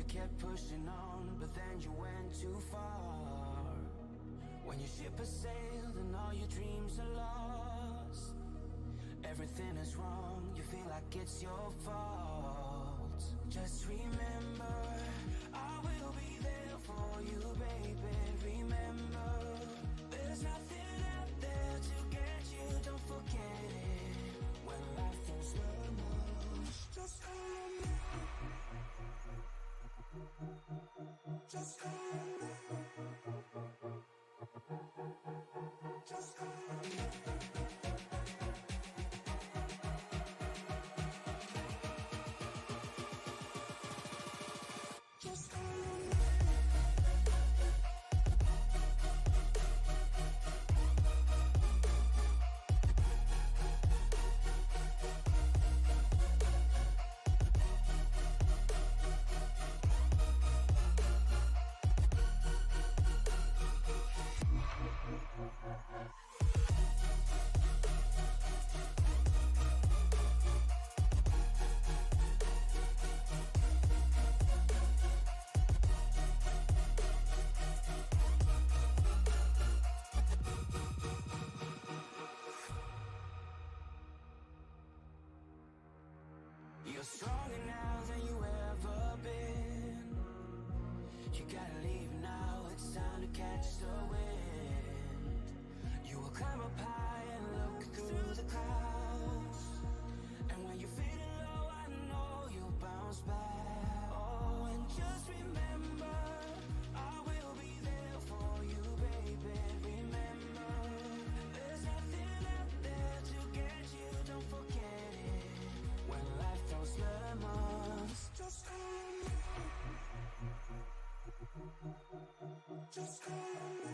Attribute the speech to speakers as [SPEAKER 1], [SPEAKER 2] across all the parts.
[SPEAKER 1] kept pushing on, but then you went too far. When your ship has sailed and all your dreams are lost, everything is wrong, you feel like it's your fault. Just remember, I will be there for you, baby. Remember, there's nothing out there to get you, don't forget it. When life feels lemons, just call me. Just call me. Just call me. Just call me. You're stronger now than you ever been. You gotta leave now, it's time to catch the wind. You will climb up high and look through the clouds, and when you're feeling low, I know you'll bounce back. Oh, and just remember, I will be there for you, baby. Remember, there's nothing out there to get you, don't forget it. When life throws lemons, just call me. Just call me.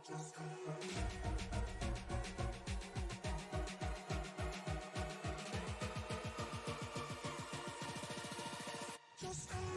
[SPEAKER 1] Just call me. Just call me.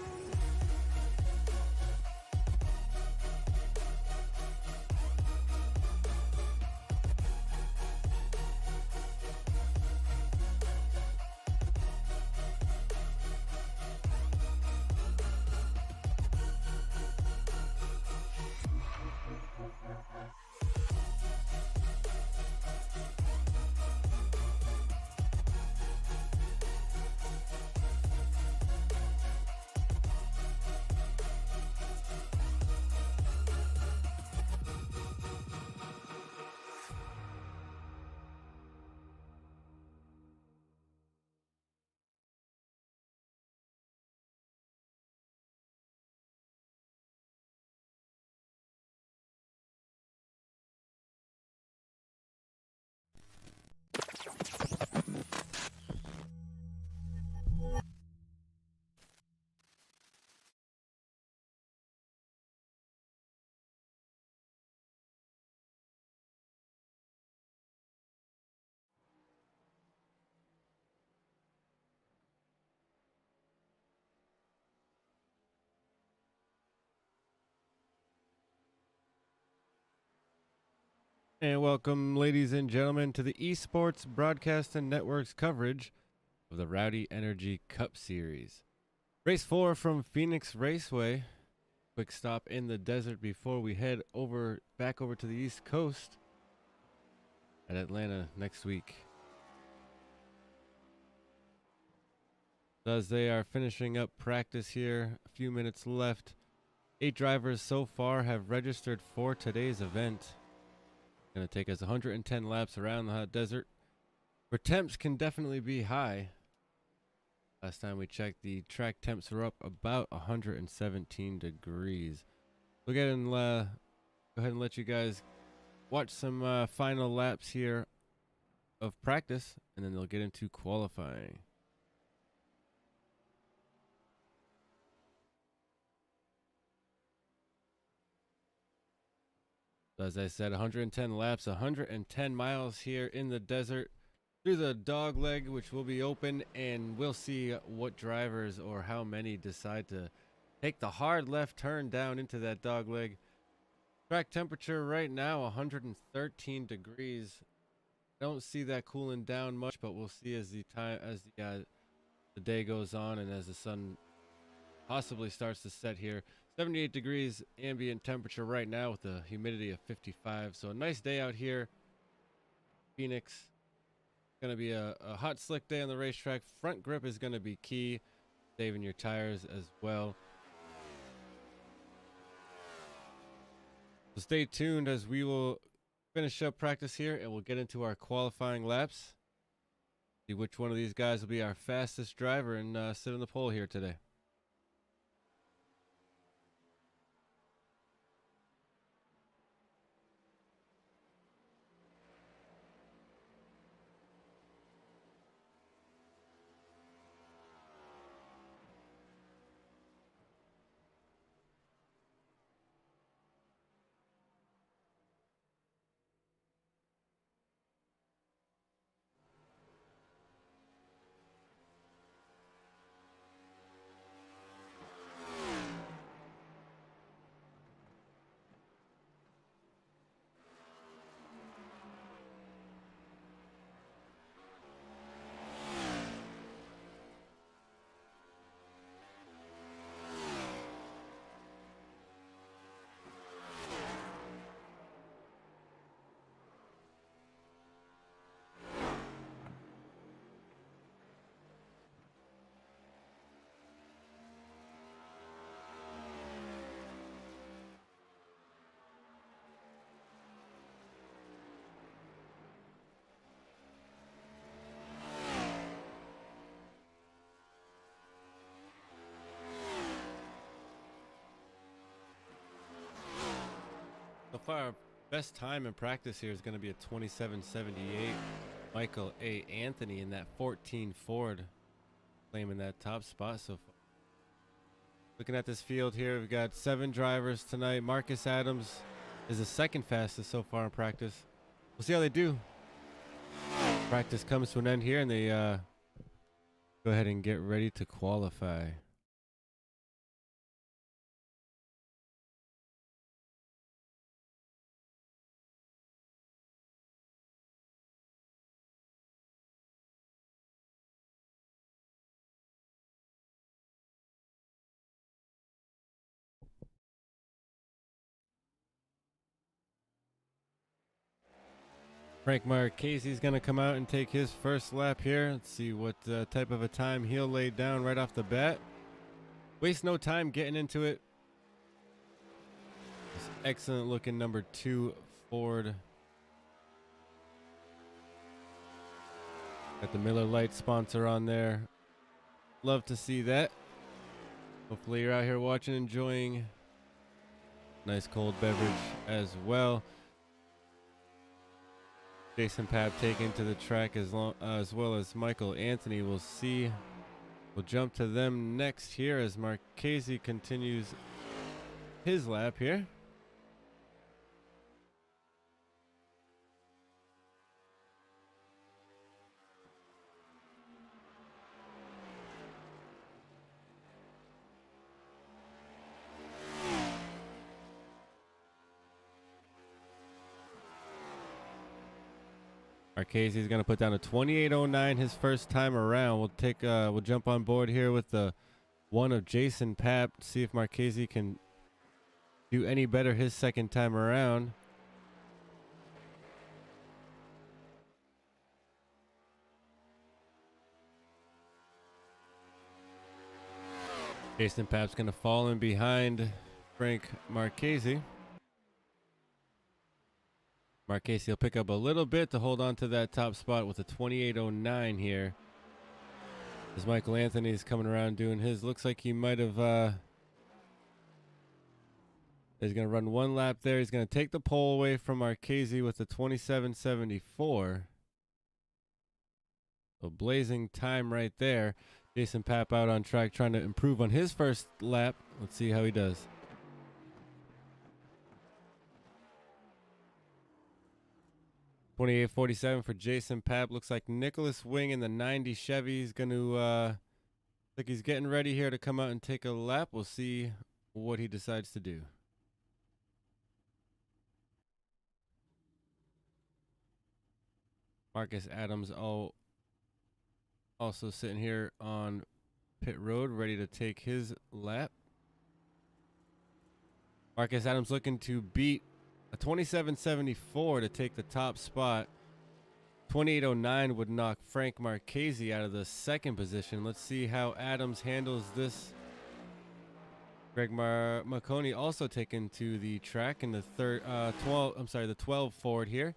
[SPEAKER 2] And welcome, ladies and gentlemen, to the Esports Broadcast and Networks coverage of the Rowdy Energy Cup Series. Race 4 from Phoenix Raceway. Quick stop in the desert before we head back over to the East Coast at Atlanta next week. As they are finishing up practice here, a few minutes left. 8 drivers so far have registered for today's event. Going to take us 110 laps around the hot desert, where temps can definitely be high. Last time we checked, the track temps were up about 117 degrees. We'll go ahead and let you guys watch some final laps here of practice, and then they'll get into qualifying. As I said, 110 laps, 110 miles here in the desert through the dog leg, which will be open, and we'll see what drivers or how many decide to take the hard left turn down into that dog leg. Track temperature right now, 113 degrees. Don't see that cooling down much, but we'll see as the the day goes on and as the sun possibly starts to set here. 78 degrees ambient temperature right now with a humidity of 55. So a nice day out here. Phoenix. Going to be a hot, slick day on the racetrack. Front grip is going to be key. Saving your tires as well. So stay tuned as we will finish up practice here and we'll get into our qualifying laps. See which one of these guys will be our fastest driver and sit on the pole here today. So far, our best time in practice here is going to be a 27.78. Michael A. Anthony in that 14 Ford claiming that top spot so far. Looking at this field here, we've got 7 drivers tonight. Marcus Adams is the second fastest so far in practice. We'll see how they do. Practice comes to an end here and they go ahead and get ready to qualify. Frank Marchese is going to come out and take his first lap here. Let's see what type of a time he'll lay down right off the bat. Waste no time getting into it. This excellent looking number 2 Ford. Got the Miller Lite sponsor on there. Love to see that. Hopefully you're out here watching, enjoying nice cold beverage as well. Jason Papp taken to the track as well as Michael Anthony. We'll see. We'll jump to them next here as Marchese continues his lap here. Marchese is going to put down a 28.09 his first time around. We'll jump on board here with the one of Jason Papp. See if Marchese can do any better his second time around. Jason Papp's going to fall in behind Frank Marchese. Marchese will pick up a little bit to hold on to that top spot with a 28.09 here. As Michael Anthony is coming around doing his, looks like he might have, he's going to run one lap there. He's going to take the pole away from Marchese with a 27.74. A blazing time right there. Jason Papp out on track trying to improve on his first lap. Let's see how he does. 28.47 for Jason Papp. Looks like Nicholas Wing in the 90 Chevy is going to, like he's getting ready here to come out and take a lap. We'll see what he decides to do. Marcus Adams all also sitting here on pit road, ready to take his lap. Marcus Adams looking to beat a 27.74 to take the top spot. 28.09 would knock Frank Marchese out of the second position. Let's see how Adams handles this. Greg Marconi also taken to the track in the 12 Ford here.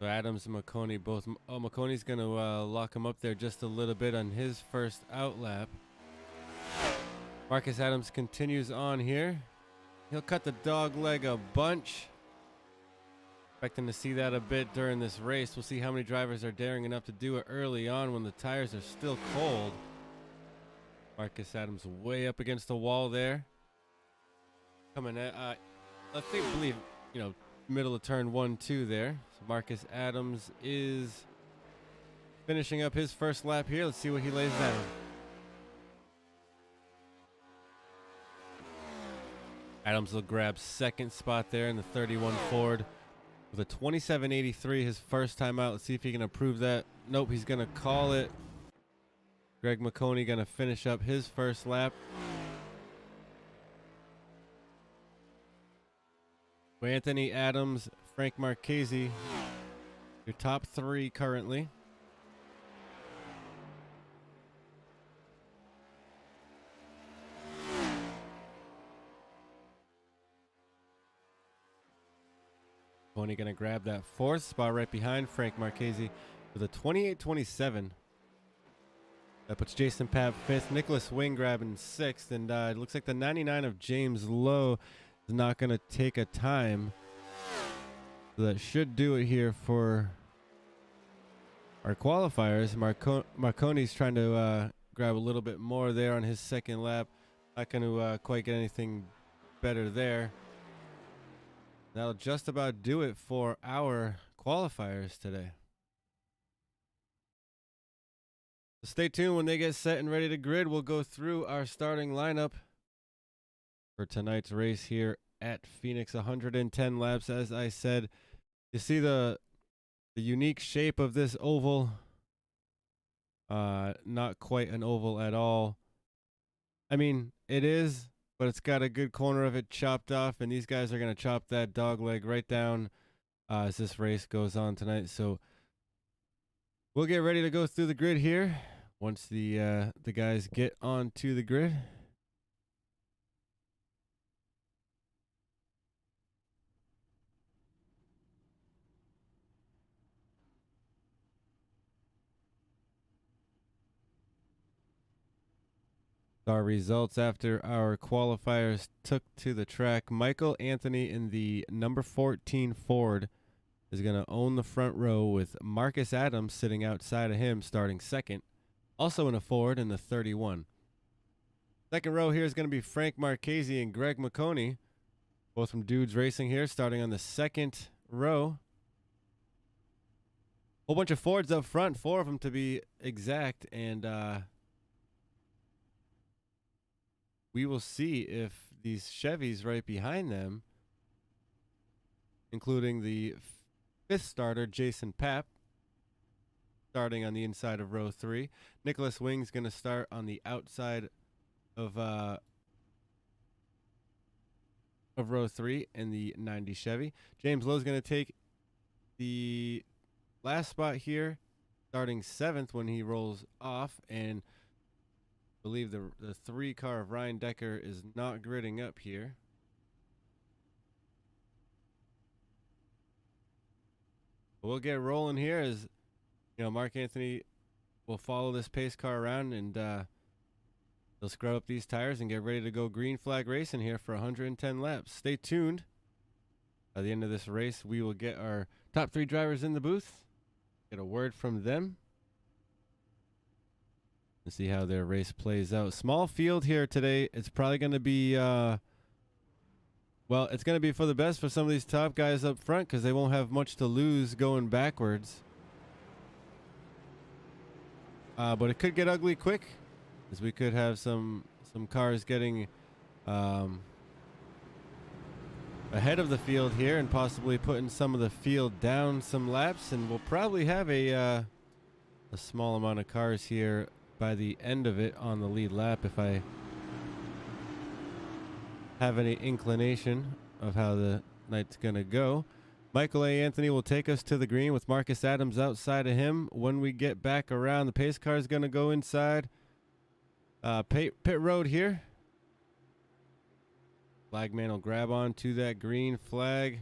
[SPEAKER 2] So Adams and Marconi both. Marconi's going to lock him up there just a little bit on his first out lap. Marcus Adams continues on here. He'll cut the dog leg a bunch. Expecting to see that a bit during this race. We'll see how many drivers are daring enough to do it early on when the tires are still cold. Marcus Adams way up against the wall there. Coming at, I believe, middle of turn 1-2 there. So Marcus Adams is finishing up his first lap here. Let's see what he lays down. Adams will grab second spot there in the 31 Ford with a 27.83 his first time out. Let's see if he can improve that. Nope, he's going to call it. Greg Marconi going to finish up his first lap. Anthony Adams, Frank Marchese, your top three currently. Marconi going to grab that fourth spot right behind Frank Marchese with a 28.27. That puts Jason Papp fifth. Nicholas Wing grabbing sixth. And it looks like the 99 of James Lowe is not going to take a time. So that should do it here for our qualifiers. Marconi's trying to grab a little bit more there on his second lap. Not going to quite get anything better there. That'll just about do it for our qualifiers today. So stay tuned. When they get set and ready to grid, we'll go through our starting lineup for tonight's race here at Phoenix. 110 laps, as I said. You see the unique shape of this oval. Not quite an oval at all. I mean, it is, but it's got a good corner of it chopped off, and these guys are going to chop that dog leg right down as this race goes on tonight. So we'll get ready to go through the grid here once the guys get onto the grid. Our results after our qualifiers took to the track. Michael Anthony in the number 14 Ford is going to own the front row, with Marcus Adams sitting outside of him starting second. Also in a Ford in the 31. Second row here is going to be Frank Marchese and Greg Marconi, both from Dudes Racing here, starting on the second row. Whole bunch of Fords up front, 4 of them to be exact, and we will see if these Chevys right behind them, including the fifth starter, Jason Papp, starting on the inside of row 3. Nicholas Wing's going to start on the outside of row 3 in the 90 Chevy. James Lowe's going to take the last spot here, starting 7th when he rolls off, and I believe the 3 car of Ryan Decker is not gridding up here. But we'll get rolling here as Mark Anthony will follow this pace car around, and they'll scrub up these tires and get ready to go green flag racing here for 110 laps. Stay tuned. By the end of this race, we will get our top 3 drivers in the booth, get a word from them, and see how their race plays out. Small field here today. It's probably going to be, it's going to be for the best for some of these top guys up front, because they won't have much to lose going backwards. But it could get ugly quick, as we could have some cars getting ahead of the field here and possibly putting some of the field down some laps, and we'll probably have a small amount of cars here by the end of it on the lead lap if I have any inclination of how the night's gonna go. Michael A. Anthony will take us to the green with Marcus Adams outside of him. When we get back around, the pace car is gonna go inside pit road here. Flagman will grab onto that green flag.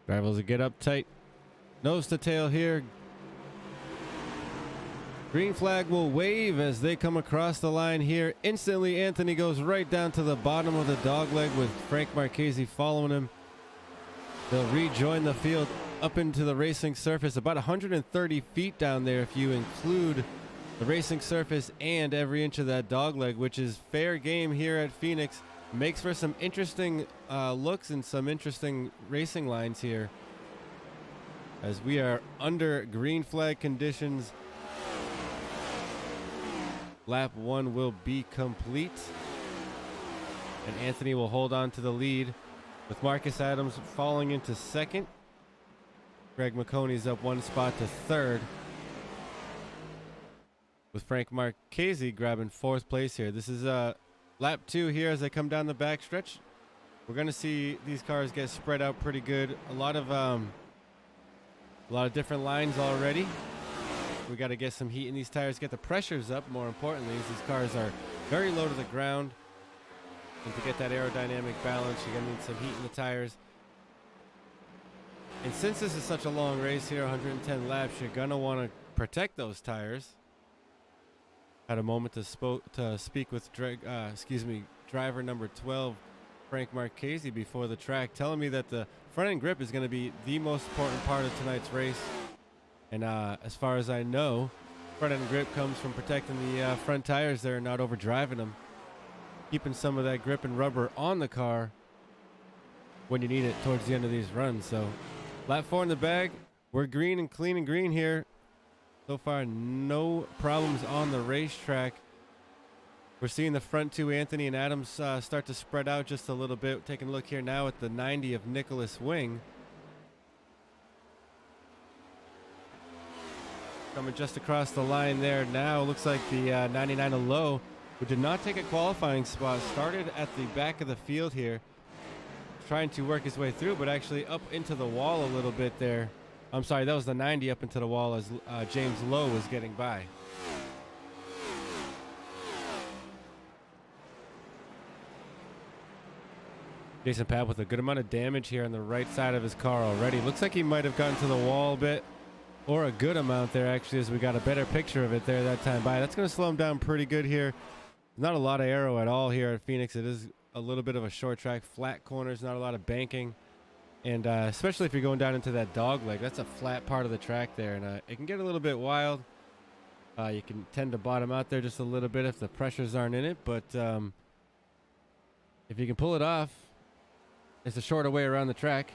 [SPEAKER 2] Drivers will get up tight. Nose to tail here. Green flag will wave as they come across the line here. Instantly, Anthony goes right down to the bottom of the dogleg with Frank Marchese following him. They'll rejoin the field up into the racing surface, about 130 feet down there if you include the racing surface and every inch of that dogleg, which is fair game here at Phoenix. Makes for some interesting looks and some interesting racing lines here as we are under green flag conditions. Lap 1 will be complete, and Anthony will hold on to the lead with Marcus Adams falling into second. Greg McConey's up one spot to third, with Frank Marchese grabbing fourth place here. This is lap 2 here as they come down the backstretch. We're going to see these cars get spread out pretty good. A lot of different lines already. We got to get some heat in these tires, get the pressures up. More importantly, as these cars are very low to the ground, and to get that aerodynamic balance, you're going to need some heat in the tires. And since this is such a long race here, 110 laps, you're going to want to protect those tires. Had a moment to speak with driver number 12, Frank Marchese, before the track, telling me that the front end grip is going to be the most important part of tonight's race. And as far as I know, front end grip comes from protecting the front tires there and not overdriving them, keeping some of that grip and rubber on the car when you need it towards the end of these runs. So lap 4 in the bag. We're green and clean and green here. So far, no problems on the racetrack. We're seeing the front two, Anthony and Adams, start to spread out just a little bit. Taking a look here now at the 90 of Nicholas Wing. Coming just across the line there now. Looks like the 99 of Lowe, who did not take a qualifying spot, started at the back of the field here, trying to work his way through, but actually up into the wall a little bit there. I'm sorry, that was the 90 up into the wall as James Lowe was getting by. Jason Papp with a good amount of damage here on the right side of his car already. Looks like he might have gotten to the wall a bit, or a good amount there actually, as we got a better picture of it there that time by. That's going to slow him down pretty good here. Not a lot of aero at all here at Phoenix. It is a little bit of a short track, flat corners, not a lot of banking. And especially if you're going down into that dog leg, that's a flat part of the track there. And it can get a little bit wild. You can tend to bottom out there just a little bit if the pressures aren't in it. But if you can pull it off, it's a shorter way around the track.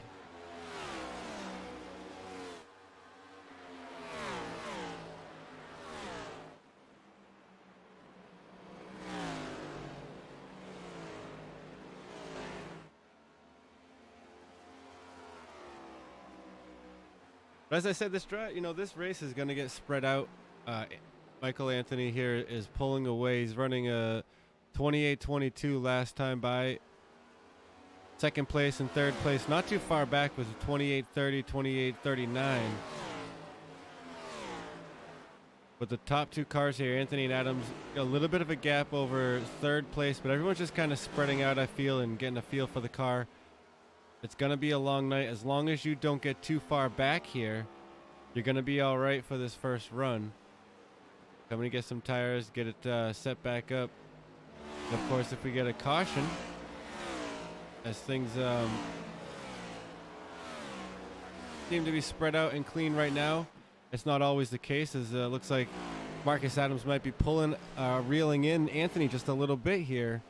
[SPEAKER 2] But as I said, this race is going to get spread out. Michael Anthony here is pulling away. He's running a 28-22 last time by. Second place and third place, not too far back, was 28-30, 28-39. But the top two cars here, Anthony and Adams, a little bit of a gap over third place, but everyone's just kind of spreading out, I feel, and getting a feel for the car. It's going to be a long night. As long as you don't get too far back here, you're going to be all right for this first run. Coming to get some tires, get it set back up. And of course, if we get a caution, as things seem to be spread out and clean right now, it's not always the case, as it looks like Marcus Adams might be reeling in Anthony just a little bit here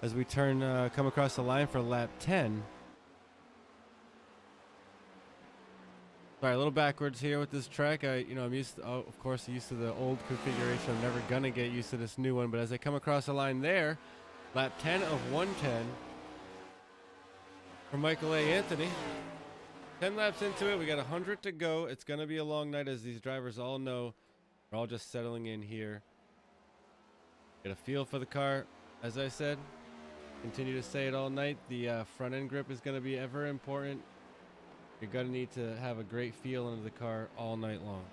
[SPEAKER 2] as we come across the line for lap 10. Sorry, a little backwards here with this track. I'm used to, of course, used to the old configuration. I'm never gonna get used to this new one. But as I come across the line there, lap 10 of 110 for Michael A. Anthony. 10 laps into it, we got 100 to go. It's gonna be a long night, as these drivers all know. We're all just settling in here. Get a feel for the car, as I said. Continue to say it all night. The front end grip is going to be ever important. You're going to need to have a great feel into the car all night long.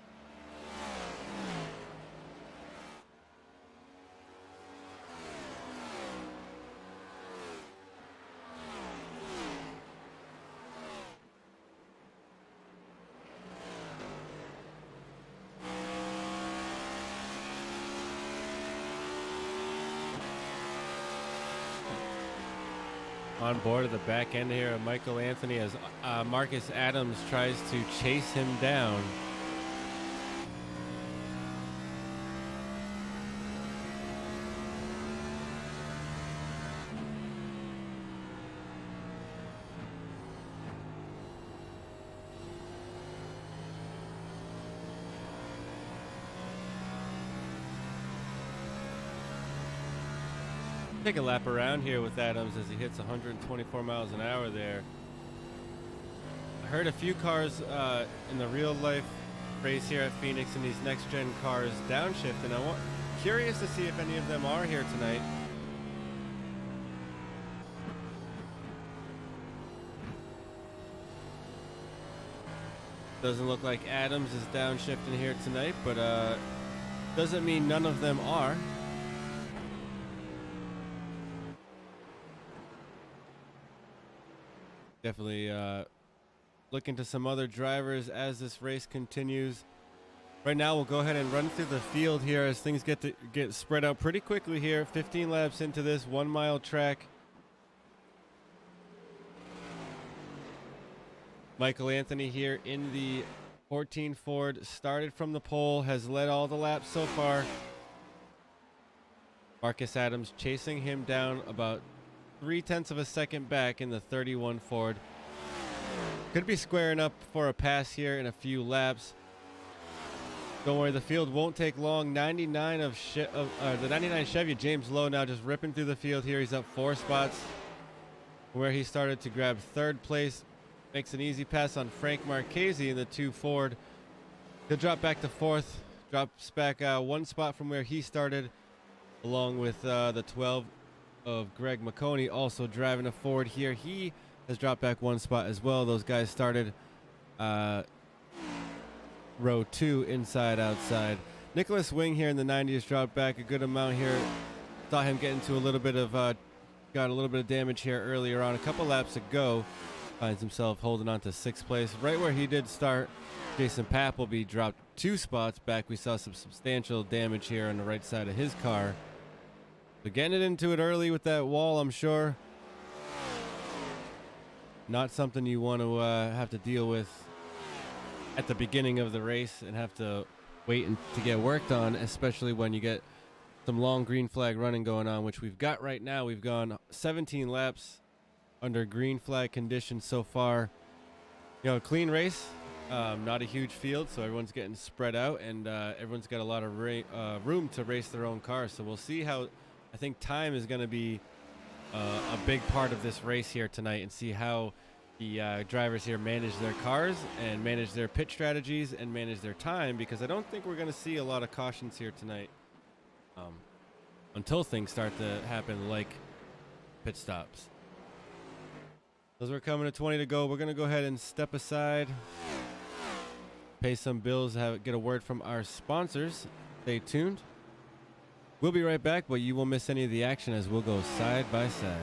[SPEAKER 2] On board at the back end here of Michael Anthony as Marcus Adams tries to chase him down. Take a lap around here with Adams as he hits 124 miles an hour there. I heard a few cars in the real life race here at Phoenix in these next gen cars downshift, and curious to see if any of them are here tonight. Doesn't look like Adams is downshifting here tonight, but doesn't mean none of them are. Definitely looking to some other drivers as this race continues. Right now, we'll go ahead and run through the field here as things get spread out pretty quickly here. 15 laps into this 1 mile track. Michael Anthony here in the 14 Ford, started from the pole, has led all the laps so far. Marcus Adams chasing him down about 0.3 of a second back in the 31 Ford. Could be squaring up for a pass here in a few laps. Don't worry, the field won't take long. The 99 Chevy, James Lowe, now just ripping through the field here. He's up 4 spots where he started to grab 3rd place. Makes an easy pass on Frank Marchese in the 2 Ford. He'll drop back to 4th. Drops back 1 spot from where he started, along with the 12 of Greg McConey, also driving a Ford here. He has dropped back 1 spot as well. Those guys started row 2, inside, outside. Nicholas Wing here in the 90s dropped back a good amount here. Saw him get into a little bit of, got a little bit of damage here earlier on. A couple laps ago, finds himself holding on to 6th place. Right where he did start, Jason Pappleby dropped 2 spots back. We saw some substantial damage here on the right side of his car. So getting it into it early with that wall, I'm sure. Not something you want to have to deal with at the beginning of the race and have to wait to get worked on, especially when you get some long green flag running going on, which we've got right now. We've gone 17 laps under green flag conditions so far. You know, a clean race, not a huge field, so everyone's getting spread out, and everyone's got a lot of room to race their own cars. So we'll see how, I think time is going to be a big part of this race here tonight, and see how the drivers here manage their cars and manage their pit strategies and manage their time, because I don't think we're going to see a lot of cautions here tonight until things start to happen, like pit stops. As we're coming to 20 to go, we're going to go ahead and step aside, pay some bills, get a word from our sponsors. Stay tuned. We'll be right back, but you won't miss any of the action as we'll go side by side.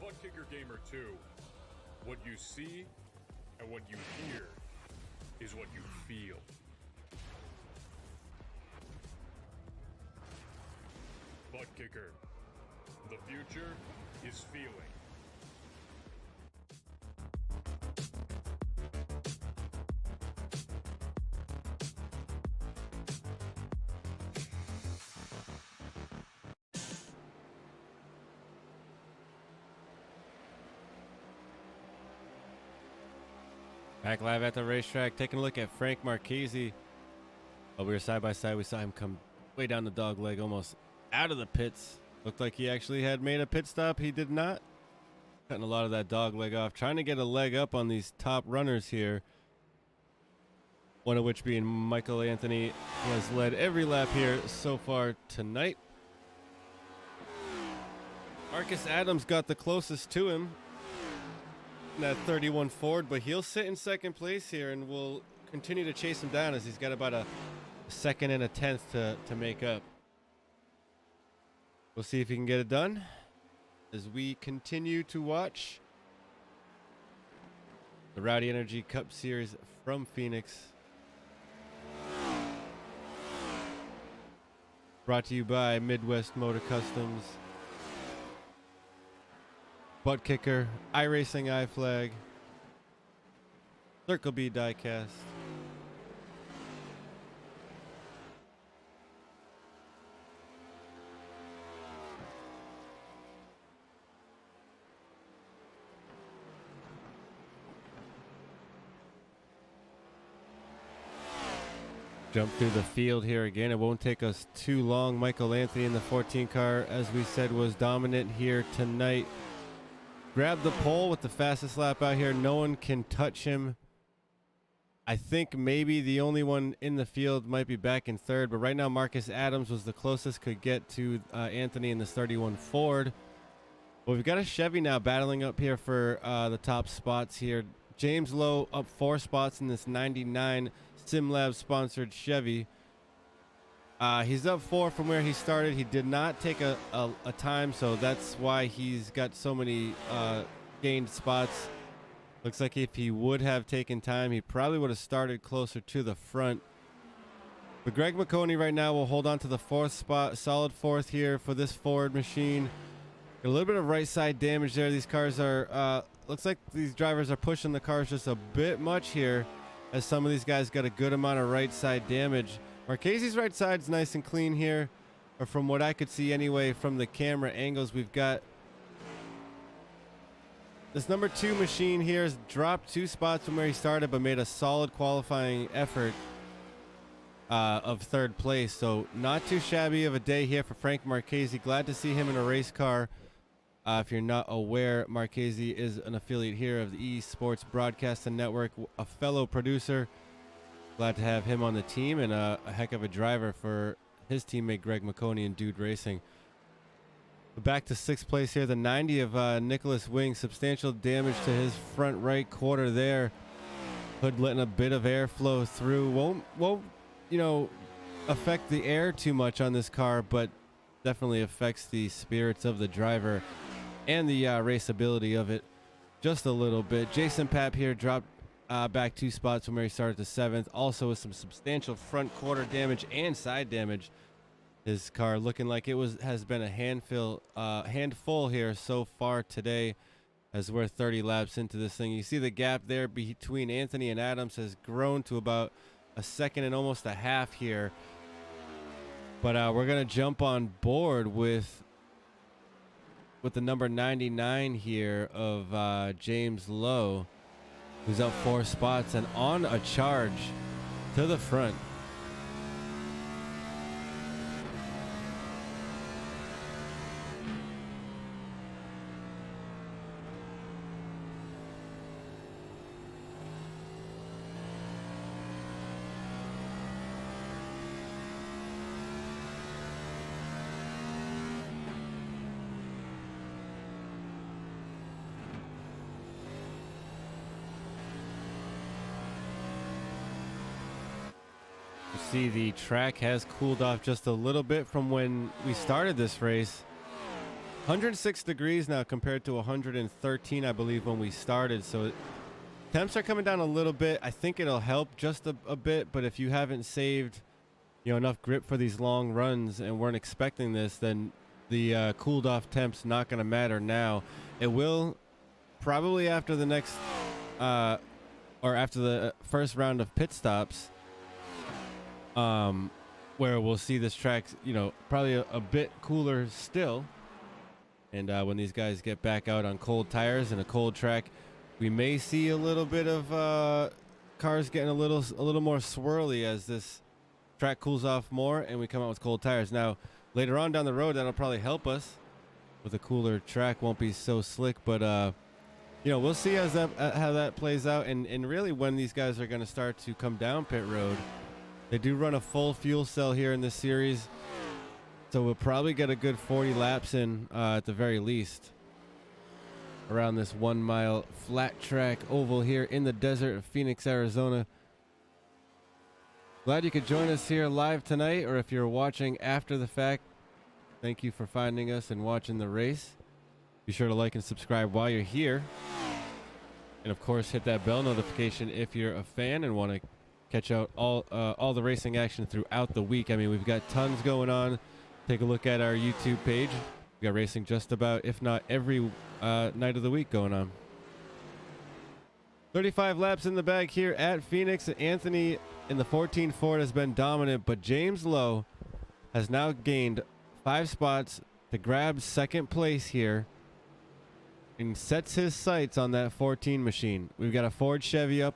[SPEAKER 3] Buttkicker Gamer 2, what you see and what you hear is what you feel. Buttkicker, the future is feeling.
[SPEAKER 2] Back live at the racetrack, taking a look at Frank Marchese. While we were side by side, we saw him come way down the dog leg, almost out of the pits. Looked like he actually had made a pit stop. He did not. Cutting a lot of that dog leg off, trying to get a leg up on these top runners here. One of which being Michael Anthony, who has led every lap here so far tonight. Marcus Adams got the closest to him. That 31 Ford, but he'll sit in second place here and we'll continue to chase him down as he's got about a second and a tenth to make up. We'll see if he can get it done as we continue to watch the Rowdy Energy Cup Series from Phoenix. Brought to you by Midwest Motor Customs, Buttkicker, iRacing, iFlag, Circle B Diecast. Jump through the field here again. It won't take us too long. Michael Anthony in the 14 car, as we said, was dominant here tonight. Grabbed the pole with the fastest lap out here. No one can touch him. I think maybe the only one in the field might be back in third, but right now Marcus Adams was the closest could get to Anthony in this 31 Ford. Well, we've got a Chevy now battling up here for the top spots here. James Lowe up 4 spots in this 99 SimLab sponsored Chevy. He's up 4 from where he started. He did not take a time, so that's why he's got so many gained spots. Looks like if he would have taken time, he probably would have started closer to the front. But Greg McConey right now will hold on to the 4th spot. Solid 4th here for this Ford machine. A little bit of right side damage there. These cars are, looks like these drivers are pushing the cars just a bit much here, as some of these guys got a good amount of right side damage. Marchese's right side's nice and clean here, or from what I could see anyway from the camera angles. We've got this number 2 machine here has dropped 2 spots from where he started, but made a solid qualifying effort of 3rd place. So not too shabby of a day here for Frank Marchese. Glad to see him in a race car. If you're not aware, Marchese is an affiliate here of the Esports Broadcasting Network, a fellow producer. Glad to have him on the team, and a heck of a driver for his teammate Greg McConey and Dude Racing. Back to 6th place here, the 90 of Nicholas Wing. Substantial damage to his front right quarter there. Hood letting a bit of airflow through. Won't you know, affect the air too much on this car, but definitely affects the spirits of the driver and the raceability of it just a little bit. Jason Papp here dropped back 2 spots from where he started to 7th, also with some substantial front quarter damage and side damage. His car looking like it has been a handful here so far today, as we're 30 laps into this thing. You see the gap there between Anthony and Adams has grown to about a second and almost a half here. But we're gonna jump on board with the number 99 here of James Lowe, who's up 4 spots and on a charge to the front. See, the track has cooled off just a little bit from when we started this race. 106 degrees now compared to 113, I believe, when we started. So temps are coming down a little bit. I think it'll help just a bit, but if you haven't saved, you know, enough grip for these long runs and weren't expecting this, then the cooled off temps not going to matter now. It will probably after the next or after the first round of pit stops, where we'll see this track, you know, probably a bit cooler still. And when these guys get back out on cold tires and a cold track, we may see a little bit of cars getting a little more swirly as this track cools off more and we come out with cold tires. Now, later on down the road, that'll probably help us with a cooler track. Won't be so slick, but you know, we'll see how that plays out. And really, when these guys are going to start to come down pit road, they do run a full fuel cell here in this series. So we'll probably get a good 40 laps in at the very least around this 1 mile flat track oval here in the desert of Phoenix, Arizona. Glad you could join us here live tonight, or if you're watching after the fact, thank you for finding us and watching the race. Be sure to like and subscribe while you're here. And of course, hit that bell notification if you're a fan and want to catch out all the racing action throughout the week. I mean, we've got tons going on. Take a look at our YouTube page. We got racing just about, if not every night of the week going on. 35 laps in the bag here at Phoenix. Anthony in the 14 Ford has been dominant, but James Lowe has now gained 5 spots to grab second place here and sets his sights on that 14 machine. We've got a Ford Chevy up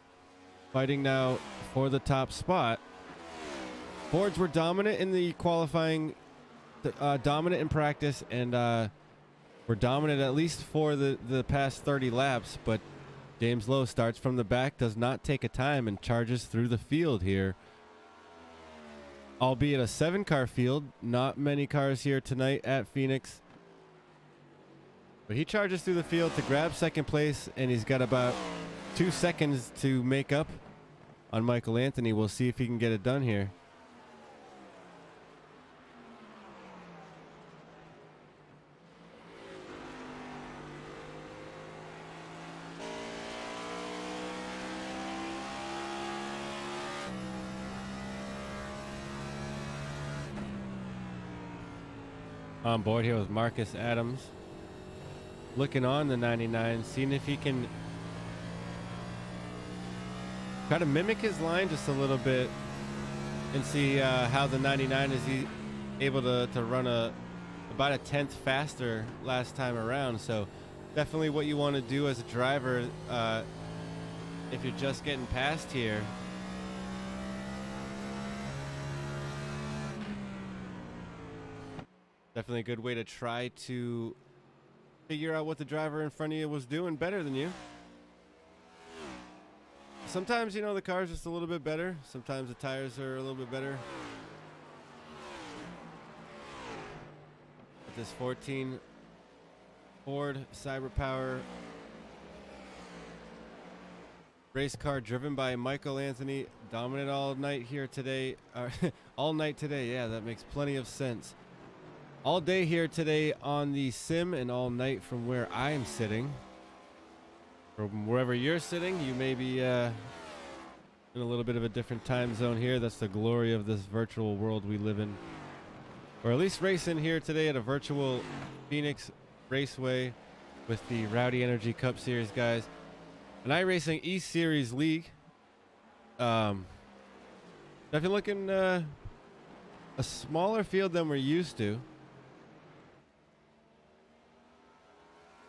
[SPEAKER 2] fighting now for the top spot. Fords were dominant in the qualifying, dominant in practice, and were dominant at least for the past 30 laps, but James Lowe starts from the back, does not take a time, and charges through the field here. Albeit a 7-car field, not many cars here tonight at Phoenix. But he charges through the field to grab second place, and he's got about 2 seconds to make up on Michael Anthony. We'll see if he can get it done here. On board here with Marcus Adams, looking on the 99, seeing if he can try to mimic his line just a little bit and see how the 99 is able to run about a tenth faster last time around. So definitely what you want to do as a driver if you're just getting past here. Definitely a good way to try to figure out what the driver in front of you was doing better than you. Sometimes, you know, the car's just a little bit better. Sometimes the tires are a little bit better. With this 14 Ford CyberPower race car driven by Michael Anthony, dominant all night here today. All night today, yeah, that makes plenty of sense. All day here today on the sim and all night from where I am sitting. From wherever you're sitting, you may be in a little bit of a different time zone here. That's the glory of this virtual world we live in. Or at least racing here today at a virtual Phoenix Raceway with the Rowdy Energy Cup Series guys. An iRacing East Series League. Definitely looking a smaller field than we're used to.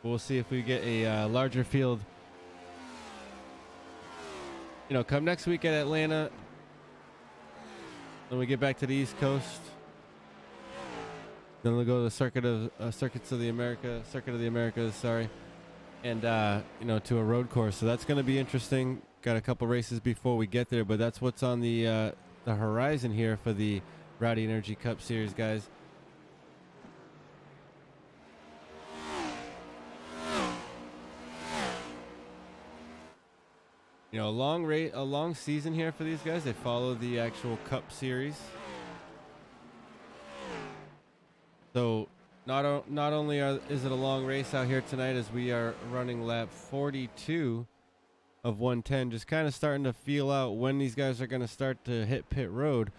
[SPEAKER 2] We'll see if we get a larger field. You know, come next week at Atlanta, then we get back to the East Coast. Then we'll go to the Circuit of the Americas, sorry, and you know, to a road course. So that's going to be interesting. Got a couple races before we get there, but that's what's on the horizon here for the Rowdy Energy Cup Series, guys. You know, a long season here for these guys. They follow the actual Cup Series. So not only is it a long race out here tonight, as we are running lap 42 of 110, just kind of starting to feel out when these guys are going to start to hit pit road.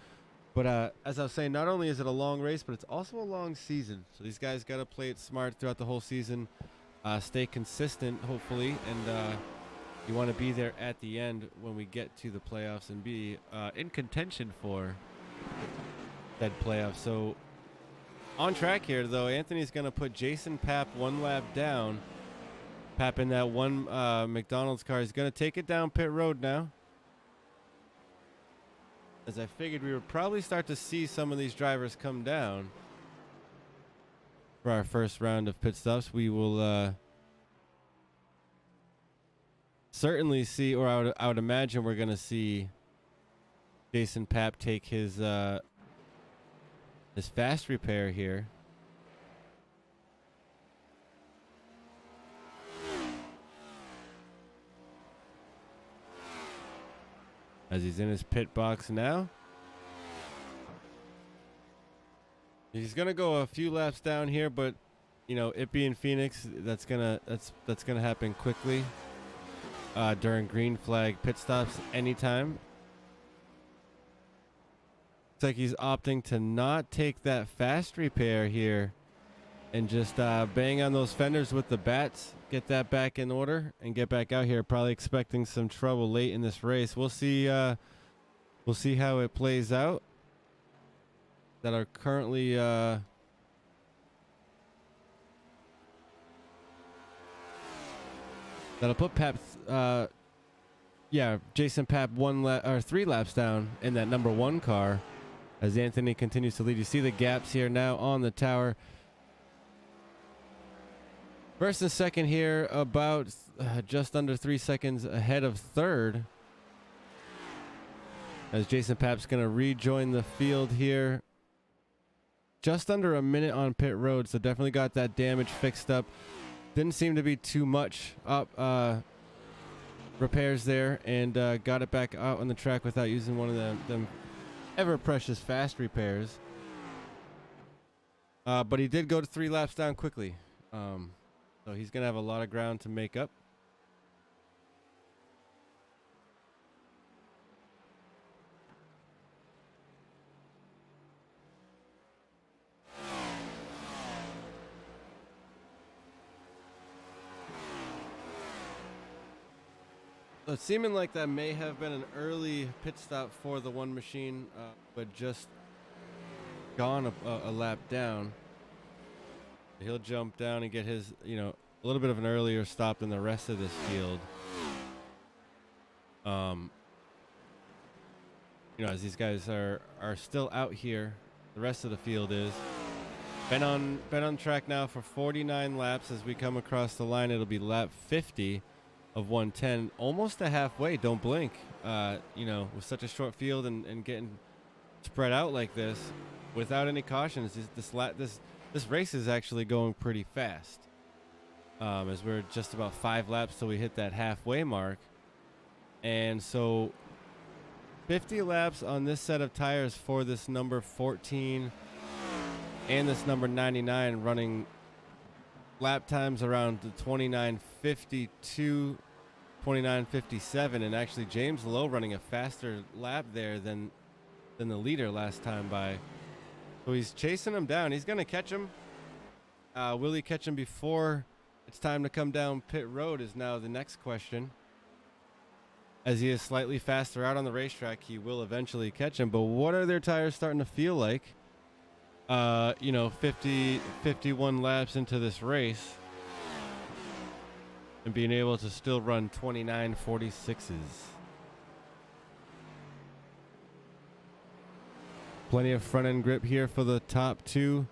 [SPEAKER 2] But as I was saying, not only is it a long race, but it's also a long season. So these guys got to play it smart throughout the whole season, stay consistent, hopefully, and you want to be there at the end when we get to the playoffs and be in contention for that playoff. So on track here, though, Anthony's going to put Jason Papp one lap down. Papp in that one McDonald's car. He's going to take it down pit road now. As I figured we would probably start to see some of these drivers come down for our first round of pit stops. We will certainly see, or I would imagine we're going to see Jason Papp take his fast repair here. As he's in his pit box now. He's gonna go a few laps down here, but you know, it being Phoenix, that's gonna happen quickly during green flag pit stops anytime. Looks like he's opting to not take that fast repair here and just bang on those fenders with the bats, get that back in order, and get back out here. Probably expecting some trouble late in this race. We'll see how it plays out. That are currently that'll put Papp, Jason Papp 3 laps down in that number 1 car as Anthony continues to lead. You see the gaps here now on the tower. First and second here, about just under 3 seconds ahead of third. As Jason Papp's going to rejoin the field here. Just under a minute on pit road, so definitely got that damage fixed up. Didn't seem to be too much up repairs there, and got it back out on the track without using one of them ever precious fast repairs. But he did go to 3 laps down quickly. So he's going to have a lot of ground to make up. It's seeming like that may have been an early pit stop for the one machine, but just gone a lap down. He'll jump down and get his, a little bit of an earlier stop than the rest of this field. As these guys are still out here, the rest of the field is. Been on track now for 49 laps. As we come across the line, it'll be lap 50 of 110, almost to halfway. Don't blink. With such a short field and getting spread out like this, without any cautions, this race is actually going pretty fast. As we're just about 5 laps till we hit that halfway mark, and so 50 laps on this set of tires for this number 14 and this number 99, running lap times around the 29:52, 29:57, and actually James Lowe running a faster lap there than the leader last time by. So he's chasing him down. He's going to catch him. Will he catch him before it's time to come down pit road is now the next question. As he is slightly faster out on the racetrack, he will eventually catch him. But what are their tires starting to feel like? 51 laps into this race and being able to still run 29:46s. Plenty of front end grip here for the top 2.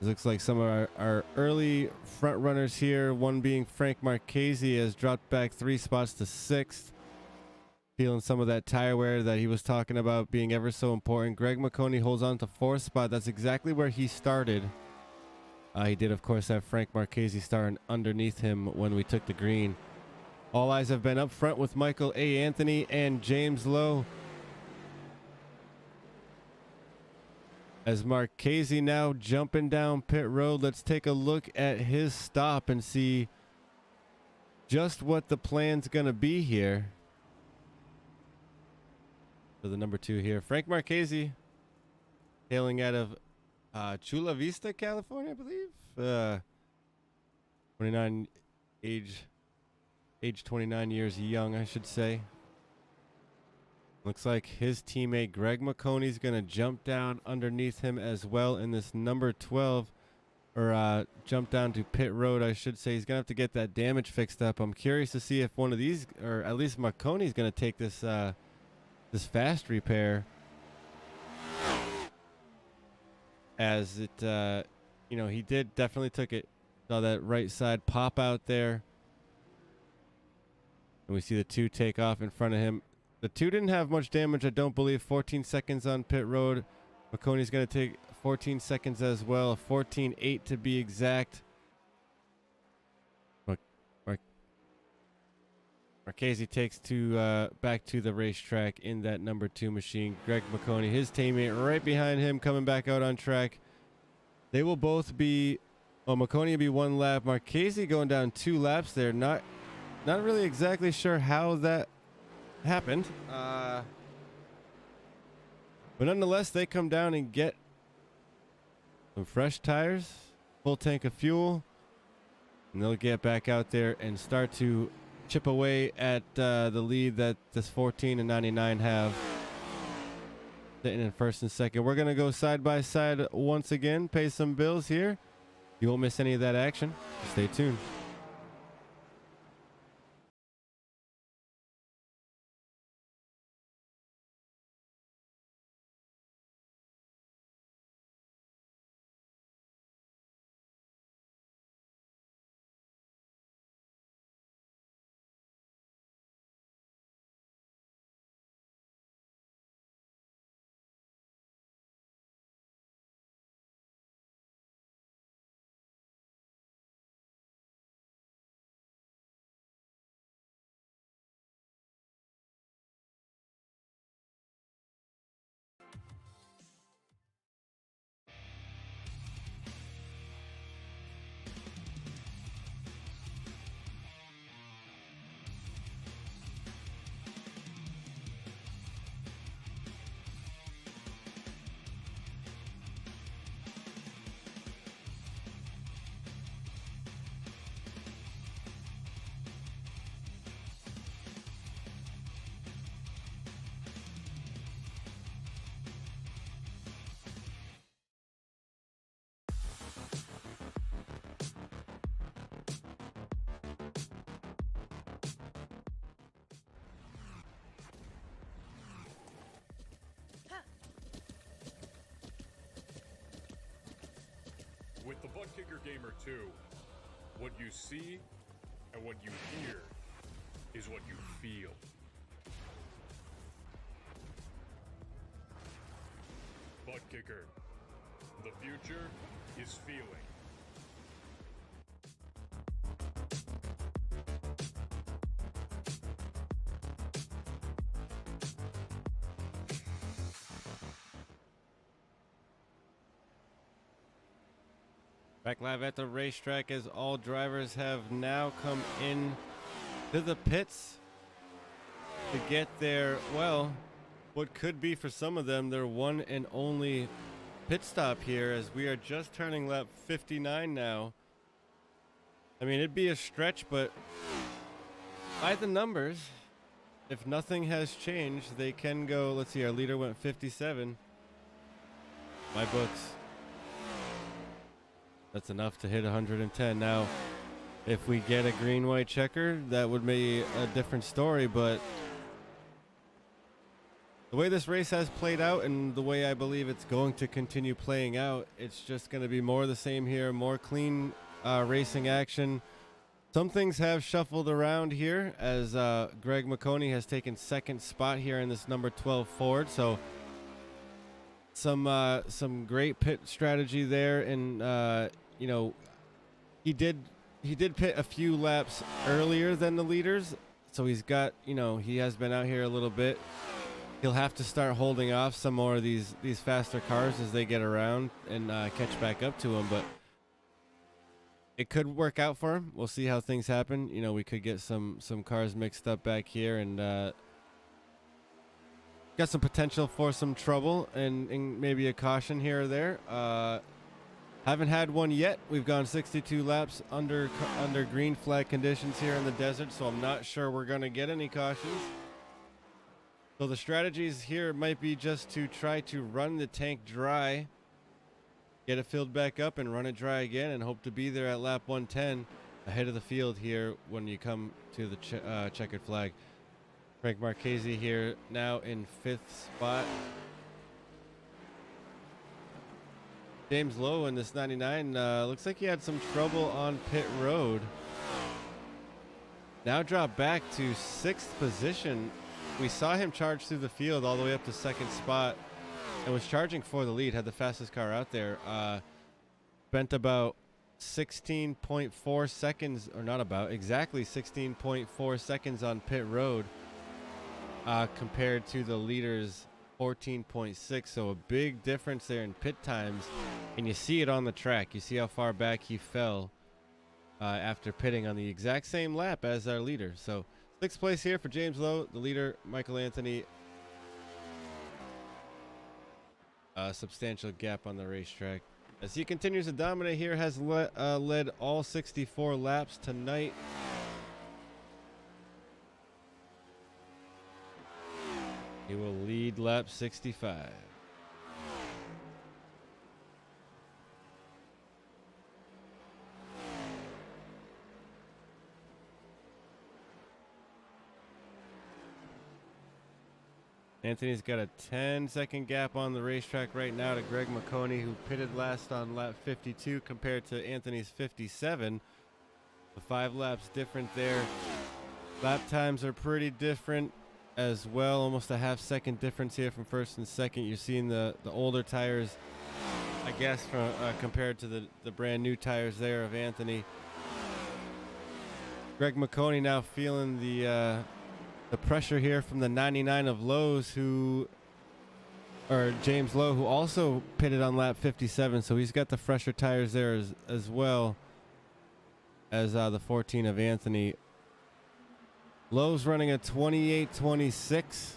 [SPEAKER 2] It looks like some of our early front runners here, one being Frank Marchese, has dropped back 3 spots to 6th. Feeling some of that tire wear that he was talking about being ever so important. Greg McConey holds on to 4th spot. That's exactly where he started. He did, of course, have Frank Marchese starting underneath him when we took the green. All eyes have been up front with Michael A. Anthony and James Lowe. As Marchese now jumping down pit road. Let's take a look at his stop and see just what the plan's going to be here. For the number 2 here, Frank Marchese, hailing out of Chula Vista, California, I believe. 29 age 29 years young, I should say. Looks like his teammate Greg McConey's going to jump down underneath him as well in this number 12, or jump down to pit road, I should say. He's going to have to get that damage fixed up. I'm curious to see if one of these, or at least McConey's going to take this this fast repair, as it you know, he definitely took it. Saw that right side pop out there, and we see the 2 take off in front of him. The 2 didn't have much damage, I don't believe. 14 seconds on pit road. McConey's going to take 14 seconds as well. 14.8 to be exact. Marchese takes back to the racetrack in that number 2 machine. Greg McConey, his teammate, right behind him, coming back out on track. They will both be, well, McConey will be 1 lap. Marchese going down 2 laps there. Not really exactly sure how that happened, but nonetheless, they come down and get some fresh tires, full tank of fuel, and they'll get back out there and start to chip away at the lead that this 14 and 99 have, sitting in first and second. We're gonna go side by side once again, pay some bills here. You won't miss any of that action. Stay tuned.
[SPEAKER 3] With the Buttkicker Gamer 2, what you see and what you hear is what you feel. Buttkicker, the future is feeling.
[SPEAKER 2] Back live at the racetrack as all drivers have now come in to the pits to get their, well, what could be for some of them their one and only pit stop here, as we are just turning lap 59 now. I mean, it'd be a stretch, but by the numbers, if nothing has changed, they can go. Let's see, our leader went 57. My books. That's enough to hit 110. Now, if we get a green-white checker, that would be a different story, but the way this race has played out and the way I believe it's going to continue playing out, it's just going to be more of the same here, more clean racing action. Some things have shuffled around here, as Greg McConey has taken second spot here in this number 12 Ford, so some great pit strategy there, and you know, he did pit a few laps earlier than the leaders, so he's got, you know, he has been out here a little bit. he'll have to start holding off some more of these faster cars as they get around and catch back up to him. But it could work out for him. We'll see how things happen. You know, we could get some cars mixed up back here and got some potential for some trouble and maybe a caution here or there. Haven't had one yet. We've gone 62 laps under green flag conditions here in the desert, so I'm not sure we're going to get any cautions. So the strategies here might be just to try to run the tank dry, get it filled back up and run it dry again, and hope to be there at lap 110 ahead of the field here when you come to the checkered flag. Frank Marchese here now in 5th spot. James Lowe in this 99 looks like he had some trouble on pit road. Now dropped back to 6th position. We saw him charge through the field all the way up to 2nd spot and was charging for the lead, had the fastest car out there. Spent about 16.4 seconds, or not about, exactly 16.4 seconds on pit road compared to the leader's 14.6. So a big difference there in pit times, and you see it on the track. You see how far back he fell after pitting on the exact same lap as our leader. So 6th place here for James Lowe, the leader, Michael Anthony. A substantial gap on the racetrack as he continues to dominate here, has led all 64 laps tonight. He will lead lap 65. Anthony's got a 10-second gap on the racetrack right now to Greg McConey, who pitted last on lap 52 compared to Anthony's 57. The 5 laps different there. Lap times are pretty different as well, almost a half-second difference here from 1st and 2nd. You're seeing the older tires, I guess, from, compared to the brand new tires there of Anthony. Greg McConey now feeling the pressure here from the 99 of Lowe's, James Lowe, who also pitted on lap 57, so he's got the fresher tires there as well as the 14 of Anthony. Lowe's running a 28.26.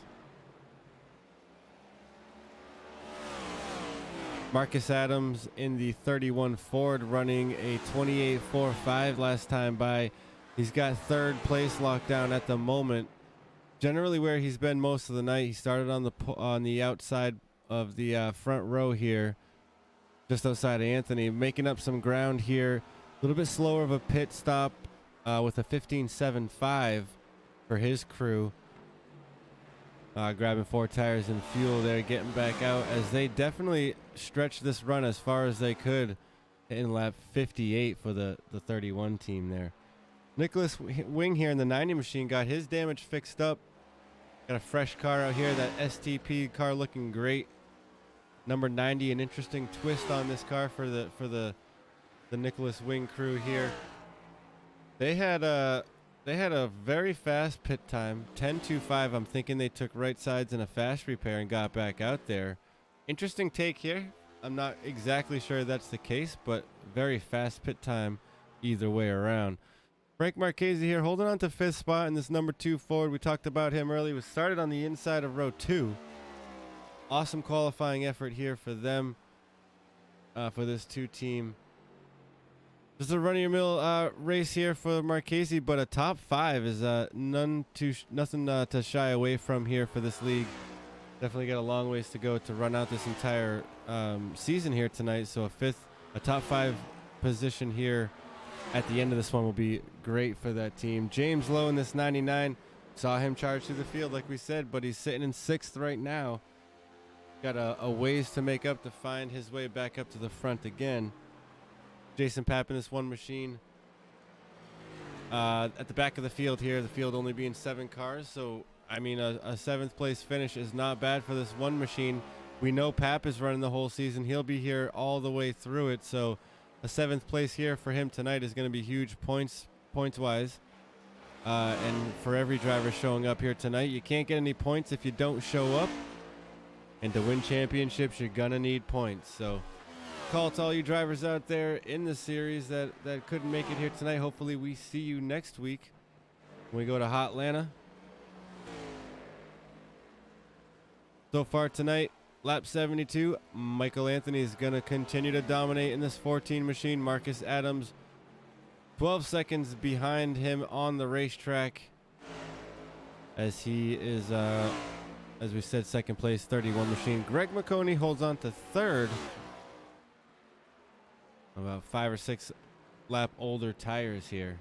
[SPEAKER 2] Marcus Adams in the 31 Ford running a 28.45 last time by. He's got 3rd place locked down at the moment. Generally where he's been most of the night. He started on the outside of the front row here, just outside of Anthony, making up some ground here. A little bit slower of a pit stop with a 15.75 for his crew. Grabbing 4 tires and fuel there, getting back out as they definitely stretched this run as far as they could in lap 58 for the 31 team there. Nicholas Wing here in the 90 machine got his damage fixed up. Got a fresh car out here, that STP car looking great. Number 90, an interesting twist on this car for the Nicholas Wing crew here. They had a very fast pit time, 10.25. I'm thinking they took right sides in a fast repair and got back out there. Interesting take here. I'm not exactly sure that's the case, but very fast pit time either way around. Frank Marchese here holding on to 5th spot in this number 2 Ford. We talked about him earlier. We started on the inside of row 2. Awesome qualifying effort here for them, for this 2 team. Just a run-of-your-mill race here for Marchese, but a top 5 is nothing to shy away from here for this league. Definitely got a long ways to go to run out this entire season here tonight. So a top 5 position here at the end of this one will be great for that team. James Lowe in this 99, saw him charge through the field like we said, but he's sitting in 6th right now. Got a ways to make up to find his way back up to the front again. Jason Papp in this 1 machine. At the back of the field here, the field only being 7 cars. So, I mean, a 7th place finish is not bad for this 1 machine. We know Papp is running the whole season. He'll be here all the way through it. So a 7th place here for him tonight is going to be huge points-wise. and for every driver showing up here tonight. You can't get any points if you don't show up. And to win championships, you're going to need points. So call to all you drivers out there in the series that couldn't make it here tonight. Hopefully we see you next week when we go to Hotlanta. So far tonight, lap 72, Michael Anthony is going to continue to dominate in this 14 machine. Marcus Adams, 12 seconds behind him on the racetrack, as he is, as we said, second place, 31 machine. Greg McConey holds on to third. About 5 or 6 lap older tires here.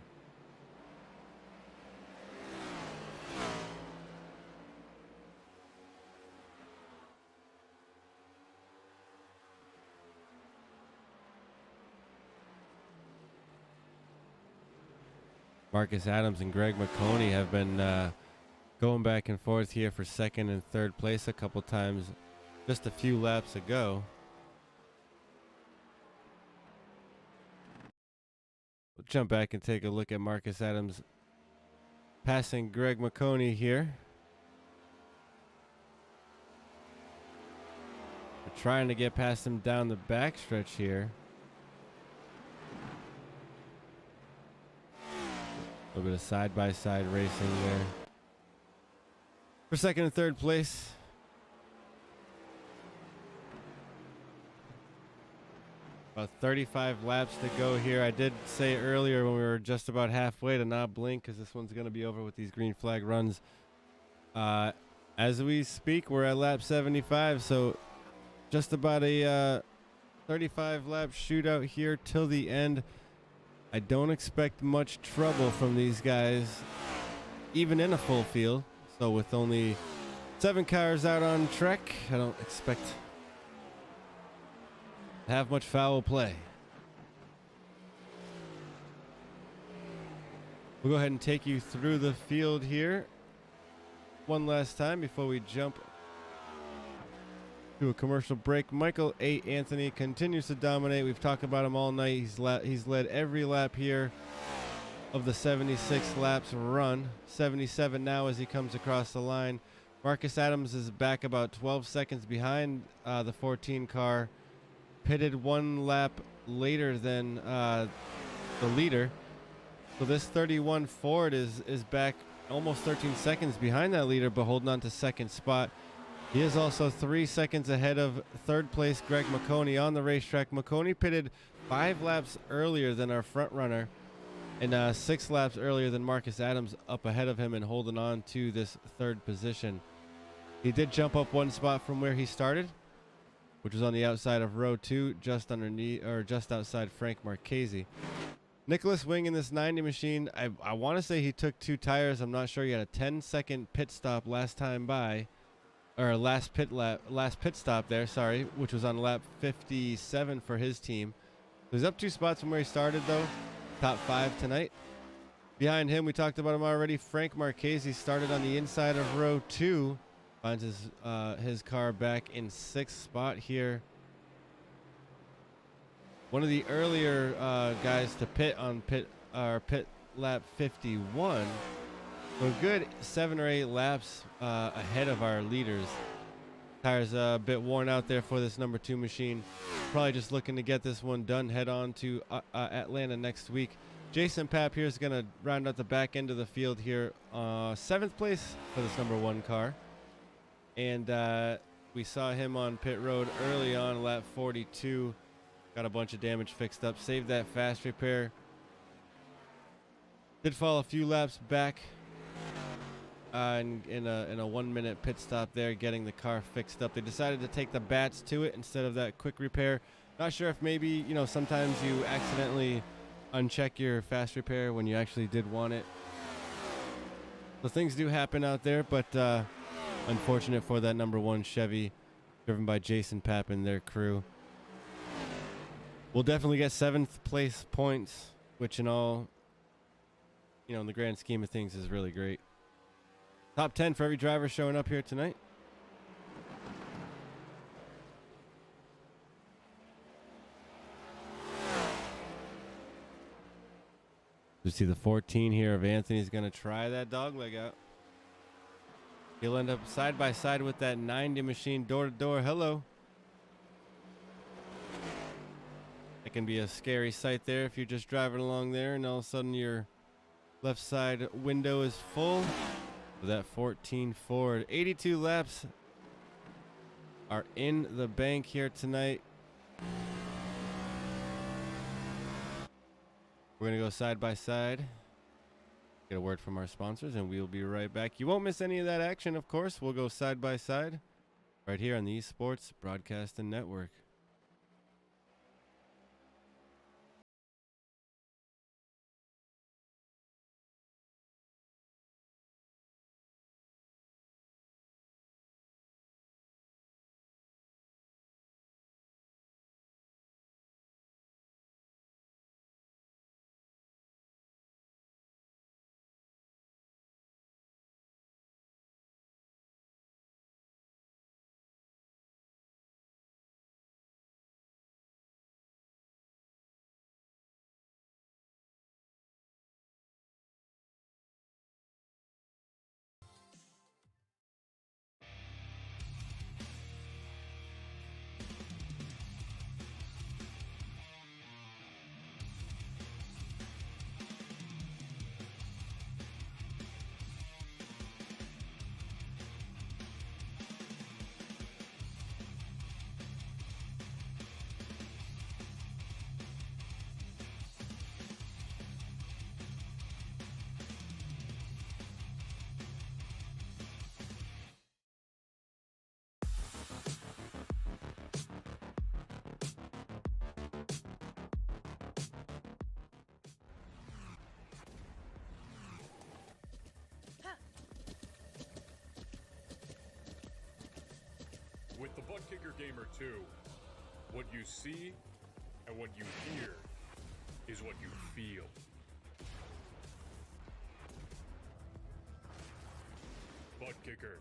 [SPEAKER 2] Marcus Adams and Greg McConey have been going back and forth here for second and third place a couple times just a few laps ago. We'll jump back and take a look at Marcus Adams passing Greg McConey here. We're trying to get past him down the backstretch here. A little bit of side-by-side racing there. For second and third place. About 35 laps to go here. I did say earlier when we were just about halfway to not blink, because this one's going to be over with these green flag runs. As we speak, we're at lap 75, so just about a 35 lap shootout here till the end. I don't expect much trouble from these guys, even in a full field. So with only 7 cars out on track, I don't expect to have much foul play. We'll go ahead and take you through the field here one last time before we jump to a commercial break. Michael A. Anthony continues to dominate. We've talked about him all night. He's led every lap here of the 76 laps run. 77 now as he comes across the line. Marcus Adams is back about 12 seconds behind the 14 car. Pitted 1 lap later than the leader. So this 31 Ford is back almost 13 seconds behind that leader, but holding on to second spot. He is also 3 seconds ahead of third place Greg McConey on the racetrack. McConey pitted 5 laps earlier than our front runner, and 6 laps earlier than Marcus Adams, up ahead of him and holding on to this third position. He did jump up 1 spot from where he started, which was on the outside of row 2, just underneath, or just outside Frank Marchese. Nicholas Wing in this 90 machine, I want to say he took 2 tires. I'm not sure. He had a 10-second pit stop last time by. Or last pit stop there, sorry, which was on lap 57 for his team. He's up 2 spots from where he started, though. Top 5 tonight. Behind him, we talked about him already. Frank Marchese started on the inside of row 2. Finds his car back in 6th spot here. One of the earlier guys to pit on pit lap 51. So a good 7 or 8 laps ahead of our leaders. Tires a bit worn out there for this number 2 machine. Probably just looking to get this one done. Head on to Atlanta next week. Jason Papp here is going to round out the back end of the field here. 7th place for this number 1 car. And we saw him on pit road early on, lap 42. Got a bunch of damage fixed up. Saved that fast repair. Did fall a few laps back. In a 1-minute pit stop there, getting the car fixed up. They decided to take the bats to it instead of that quick repair. Not sure if maybe, you know, sometimes you accidentally uncheck your fast repair when you actually did want it. So things do happen out there, but unfortunate for that number 1 Chevy driven by Jason Papp and their crew. We'll definitely get 7th place points, which in all, you know, in the grand scheme of things is really great. Top 10 for every driver showing up here tonight. You see the 14 here of Anthony's going to try that dog leg out. He'll end up side by side with that 90 machine door to door. Hello. That can be a scary sight there if you're just driving along there and all of a sudden your left side window is full with that 14 Ford. 82 laps are in the bank here tonight. We're going to go side by side. Get a word from our sponsors and we'll be right back. You won't miss any of that action, of course. We'll go side by side right here on the Esports Broadcasting Network.
[SPEAKER 3] With the Buttkicker Gamer 2, what you see and what you hear is what you feel. Buttkicker,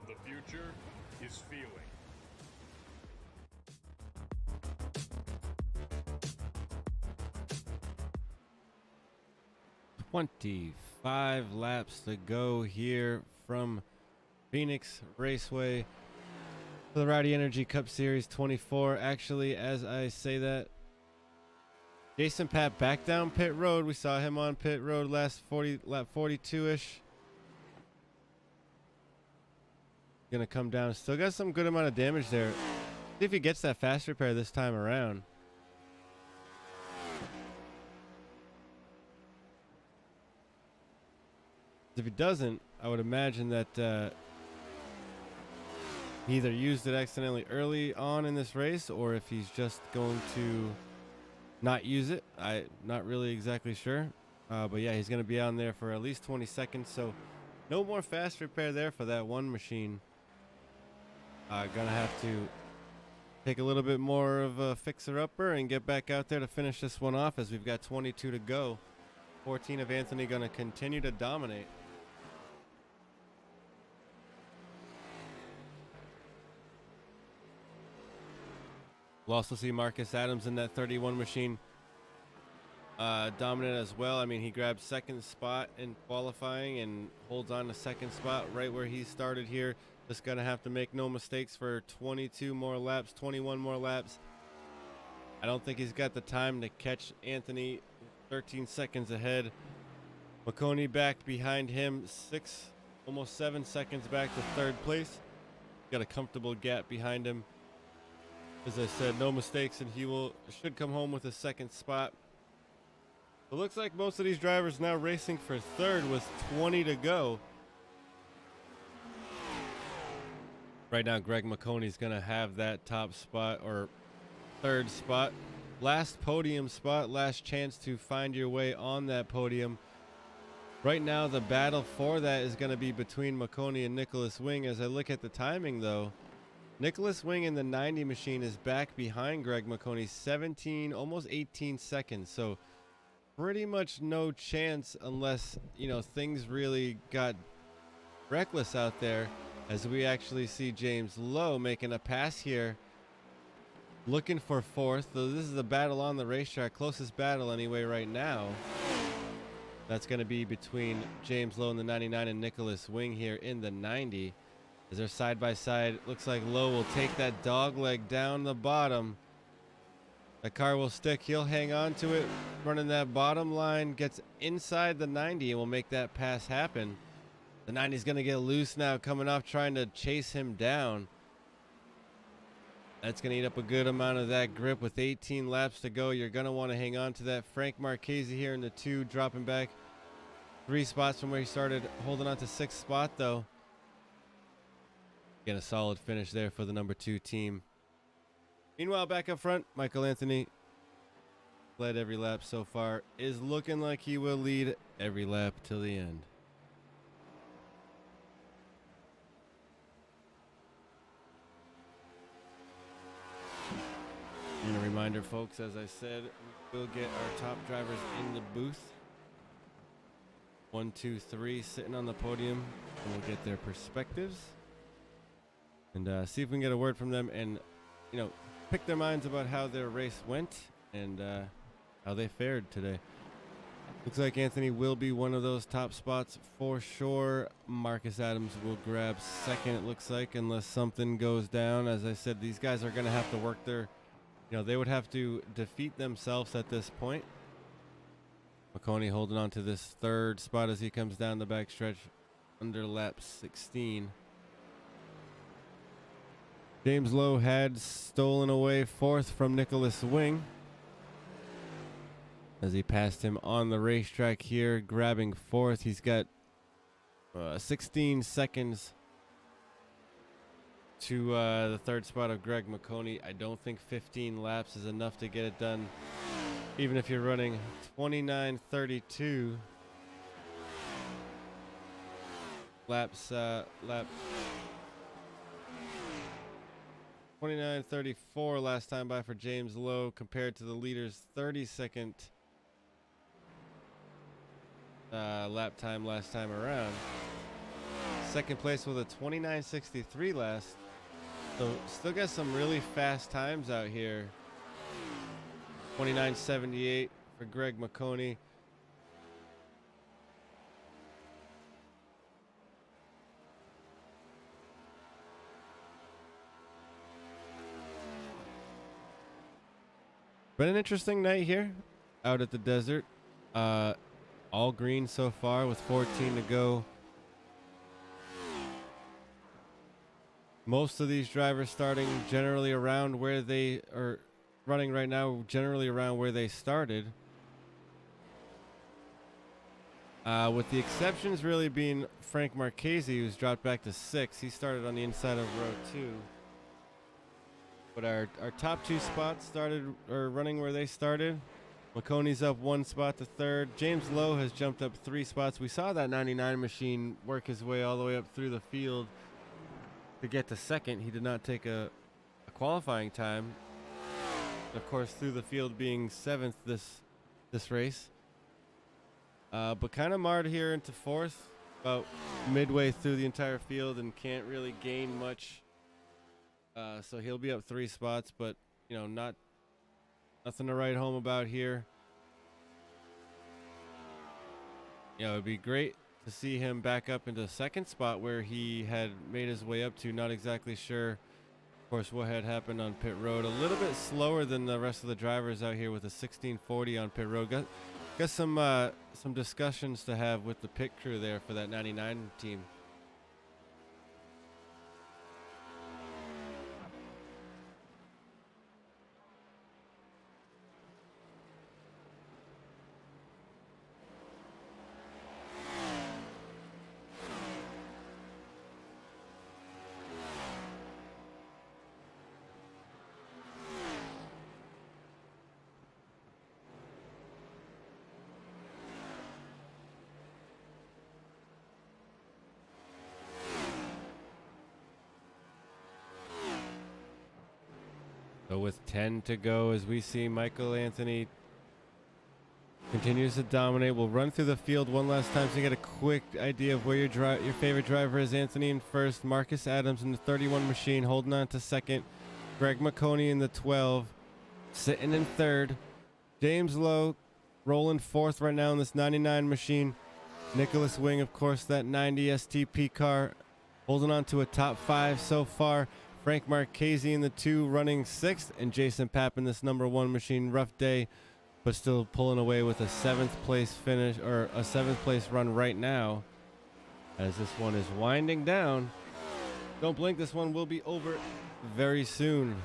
[SPEAKER 3] the future is feeling.
[SPEAKER 2] "25 laps to go here from Phoenix Raceway for the Rowdy Energy Cup Series 24. Actually, as I say that, Jason Pat back down pit road. We saw him on pit road lap 42-ish. Gonna come down. Still got some good amount of damage there. See if he gets that fast repair this time around. If he doesn't, I would imagine that he either used it accidentally early on in this race, or if he's just going to not use it. I'm not really exactly sure. But yeah, he's going to be on there for at least 20 seconds. So no more fast repair there for that one machine. Gonna have to take a little bit more of a fixer-upper and get back out there to finish this one off, as we've got 22 to go. 14 of Anthony going to continue to dominate. We'll also see Marcus Adams in that 31 machine dominant as well. I mean, he grabbed second spot in qualifying and holds on to second spot right where he started here. Just going to have to make no mistakes for 22 more laps, 21 more laps. I don't think he's got the time to catch Anthony 13 seconds ahead. McConey back behind him, almost 7 seconds back to third place. Got a comfortable gap behind him. As I said, no mistakes, and he should come home with a second spot. It looks like most of these drivers now racing for third with 20 to go. Right now, Greg McConey's going to have that top spot, or third spot. Last podium spot, last chance to find your way on that podium. Right now, the battle for that is going to be between McConey and Nicholas Wing. As I look at the timing, though, Nicholas Wing in the 90 machine is back behind Greg McConey, 17, almost 18 seconds. So pretty much no chance unless, things really got reckless out there, as we actually see James Lowe making a pass here, looking for fourth. So this is the battle on the racetrack, closest battle anyway right now. That's going to be between James Lowe in the 99 and Nicholas Wing here in the 90. As they're side by side, looks like Lowe will take that dog leg down the bottom. The car will stick. He'll hang on to it, running that bottom line, gets inside the 90 and will make that pass happen. The 90 is going to get loose now, coming off, trying to chase him down. That's going to eat up a good amount of that grip with 18 laps to go. You're going to want to hang on to that. Frank Marchese here in the 2, dropping back 3 spots from where he started, holding on to 6th spot, though. Get a solid finish there for the number 2 team. Meanwhile, back up front, Michael Anthony led every lap so far, is looking like he will lead every lap till the end. And a reminder, folks, as I said, we'll get our top drivers in the booth. 1, 2, 3 sitting on the podium, and we'll get their perspectives and see if we can get a word from them and, you know, pick their minds about how their race went and how they fared today. Looks like Anthony will be one of those top spots for sure. Marcus Adams will grab 2nd, it looks like, unless something goes down. As I said, these guys are going to have to work their, you know, they would have to defeat themselves at this point. McConey holding on to this 3rd spot as he comes down the backstretch under lap 16. James Lowe had stolen away 4th from Nicholas Wing as he passed him on the racetrack here, grabbing 4th. He's got 16 seconds to the 3rd spot of Greg McConey. I don't think 15 laps is enough to get it done, even if you're running 29:32 laps. 29:34 last time by for James Lowe compared to the leader's 32nd lap time last time around. 2nd place with a 29:63 last. So still got some really fast times out here. 29:78 for Greg McConey. Been an interesting night here out at the desert. All green so far with 14 to go. Most of these drivers starting generally around where they are running right now, generally around where they started. With the exceptions really being Frank Marchese, who's dropped back to 6th. He started on the inside of row 2. But our top 2 spots started or running where they started. McConey's up 1 spot to 3rd. James Lowe has jumped up 3 spots. We saw that 99 machine work his way all the way up through the field to get to 2nd. He did not take a qualifying time. Of course, through the field being 7th this race. But kind of marred here into 4th, about midway through the entire field, and can't really gain much. So he'll be up 3 spots, but you know, nothing to write home about here. You know, it'd be great to see him back up into the 2nd spot where he had made his way up to. Not exactly sure, of course, what had happened on pit road. A little bit slower than the rest of the drivers out here with a 1640 on pit road. Got some discussions to have with the pit crew there for that 99 team. So with 10 to go, as we see Michael Anthony continues to dominate. We'll run through the field one last time so you get a quick idea of where your favorite driver is. Anthony in 1st, Marcus Adams in the 31 machine holding on to 2nd, Greg McConey in the 12 sitting in 3rd, James Lowe rolling fourth right now in this 99 machine. Nicholas Wing, of course, that 90 STP car, holding on to a top 5 so far. Frank Marchese in the 2 running 6th, and Jason Papp in this number 1 machine. Rough day, but still pulling away with a 7th place finish, or a 7th place run right now, as this one is winding down. Don't blink, this one will be over very soon.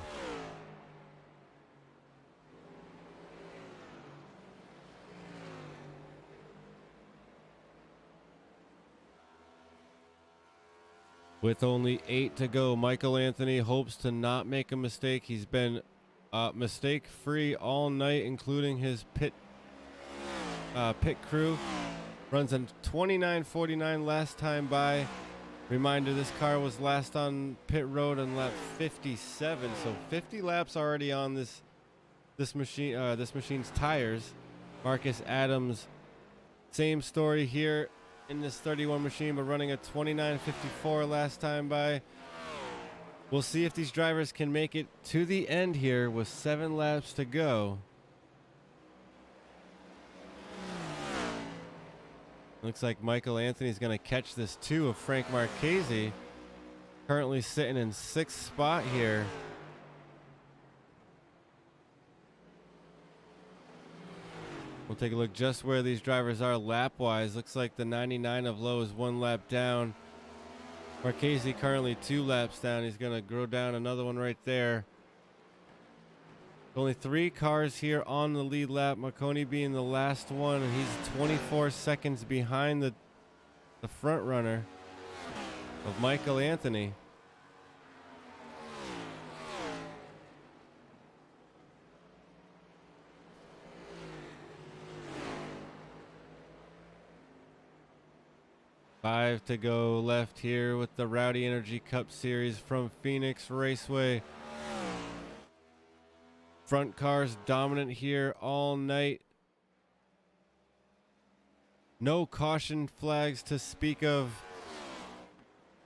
[SPEAKER 2] With only 8 to go, Michael Anthony hopes to not make a mistake. He's been mistake-free all night, including his pit crew. Runs on 29.49 last time by. Reminder, this car was last on pit road on lap 57, so 50 laps already on this machine's tires. Marcus Adams, same story here in this 31 machine, but running a 29.54 last time by. We'll see if these drivers can make it to the end here with 7 laps to go. Looks like Michael Anthony's going to catch this 2 of Frank Marchese, currently sitting in 6th spot here. We'll take a look just where these drivers are lap-wise. Looks like the 99 of Lowe is 1 lap down. Marchese currently 2 laps down. He's going to grow down another one right there. Only 3 cars here on the lead lap. Marconi being the last one, and he's 24 seconds behind the front runner of Michael Anthony. Five to go left here with the Rowdy Energy Cup Series from Phoenix Raceway. Front cars dominant here all night. No caution flags to speak of.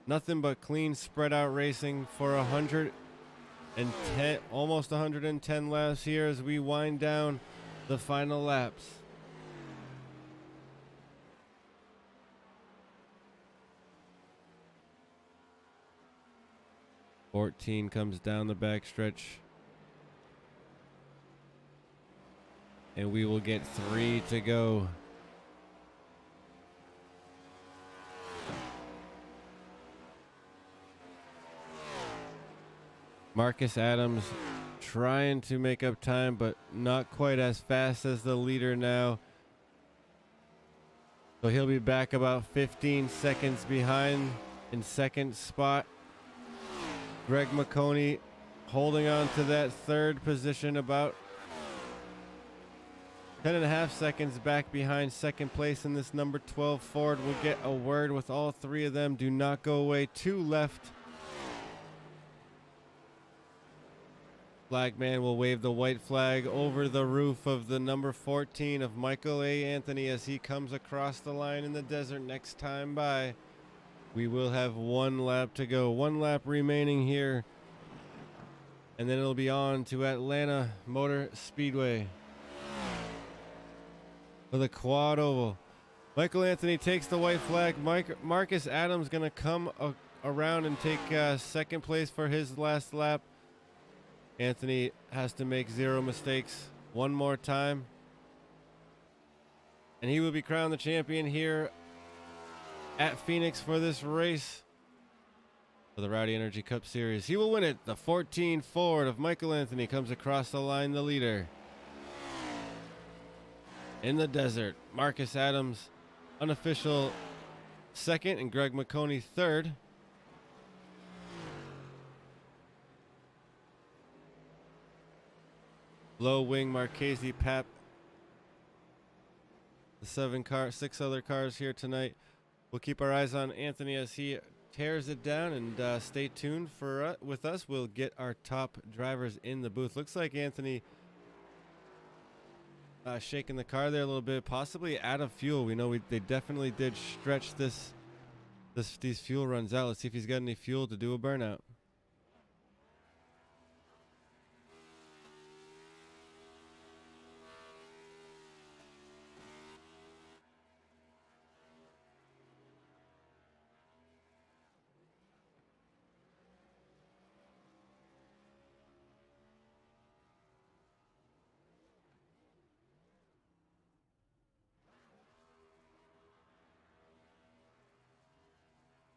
[SPEAKER 2] Nothing but clean spread out racing for 110, almost 110 laps here as we wind down the final laps. '14 comes down the backstretch. And we will get 3 to go. Marcus Adams trying to make up time, but not quite as fast as the leader now. So he'll be back about 15 seconds behind in 2nd spot. Greg McConey holding on to that 3rd position, about 10.5 seconds back behind 2nd place in this number 12 Ford. We'll get a word with all 3 of them. Do not go away. 2 left. Flagman will wave the white flag over the roof of the number 14 of Michael A. Anthony as he comes across the line in the desert next time by. We will have 1 lap to go. 1 lap remaining here. And then it'll be on to Atlanta Motor Speedway for the quad oval. Michael Anthony takes the white flag. Marcus Adams going to come around and take 2nd place for his last lap. Anthony has to make 0 mistakes one more time, and he will be crowned the champion here at Phoenix for this race for the Rowdy Energy Cup Series. He will win it. The 14 Ford of Michael Anthony comes across the line, the leader. In the desert, Marcus Adams, unofficial 2nd, and Greg McConey 3rd. Low wing, Marchese, Pap. The 6 other cars here tonight. We'll keep our eyes on Anthony as he tears it down, and stay tuned for with us. We'll get our top drivers in the booth. Looks like Anthony shaking the car there a little bit, possibly out of fuel. We know they definitely did stretch these fuel runs out. Let's see if he's got any fuel to do a burnout.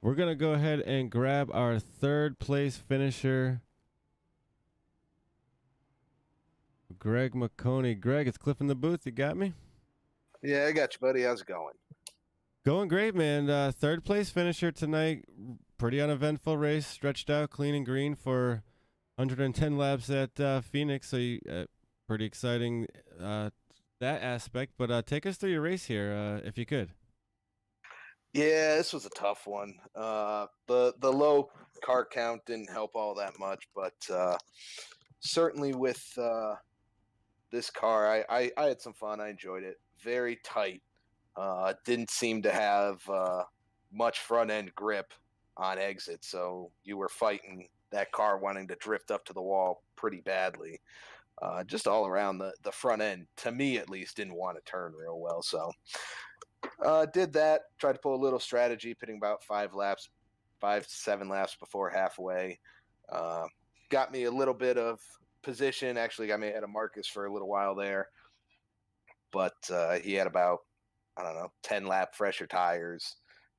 [SPEAKER 2] we're going to go ahead and grab our third place finisher, Greg McConey. Greg, it's Cliff in the booth. You got me?
[SPEAKER 4] Yeah, I got you, buddy. How's it going?
[SPEAKER 2] Going great, man. Third place finisher tonight. Pretty uneventful race. Stretched out clean and green for 110 laps at Phoenix. So pretty exciting that aspect. But take us through your race here, if you could.
[SPEAKER 4] Yeah, this was a tough one. The low car count didn't help all that much, but certainly with this car, I had some fun. I enjoyed it. Very tight. Didn't seem to have much front end grip on exit, so you were fighting that car wanting to drift up to the wall pretty badly. Just all around the front end, to me at least, didn't want to turn real well. So did that. Tried to pull a little strategy, pitting about 5 to 7 laps before halfway. Got me a little bit of position. Actually got me ahead of Marcus for a little while there. But he had about, 10 lap fresher tires,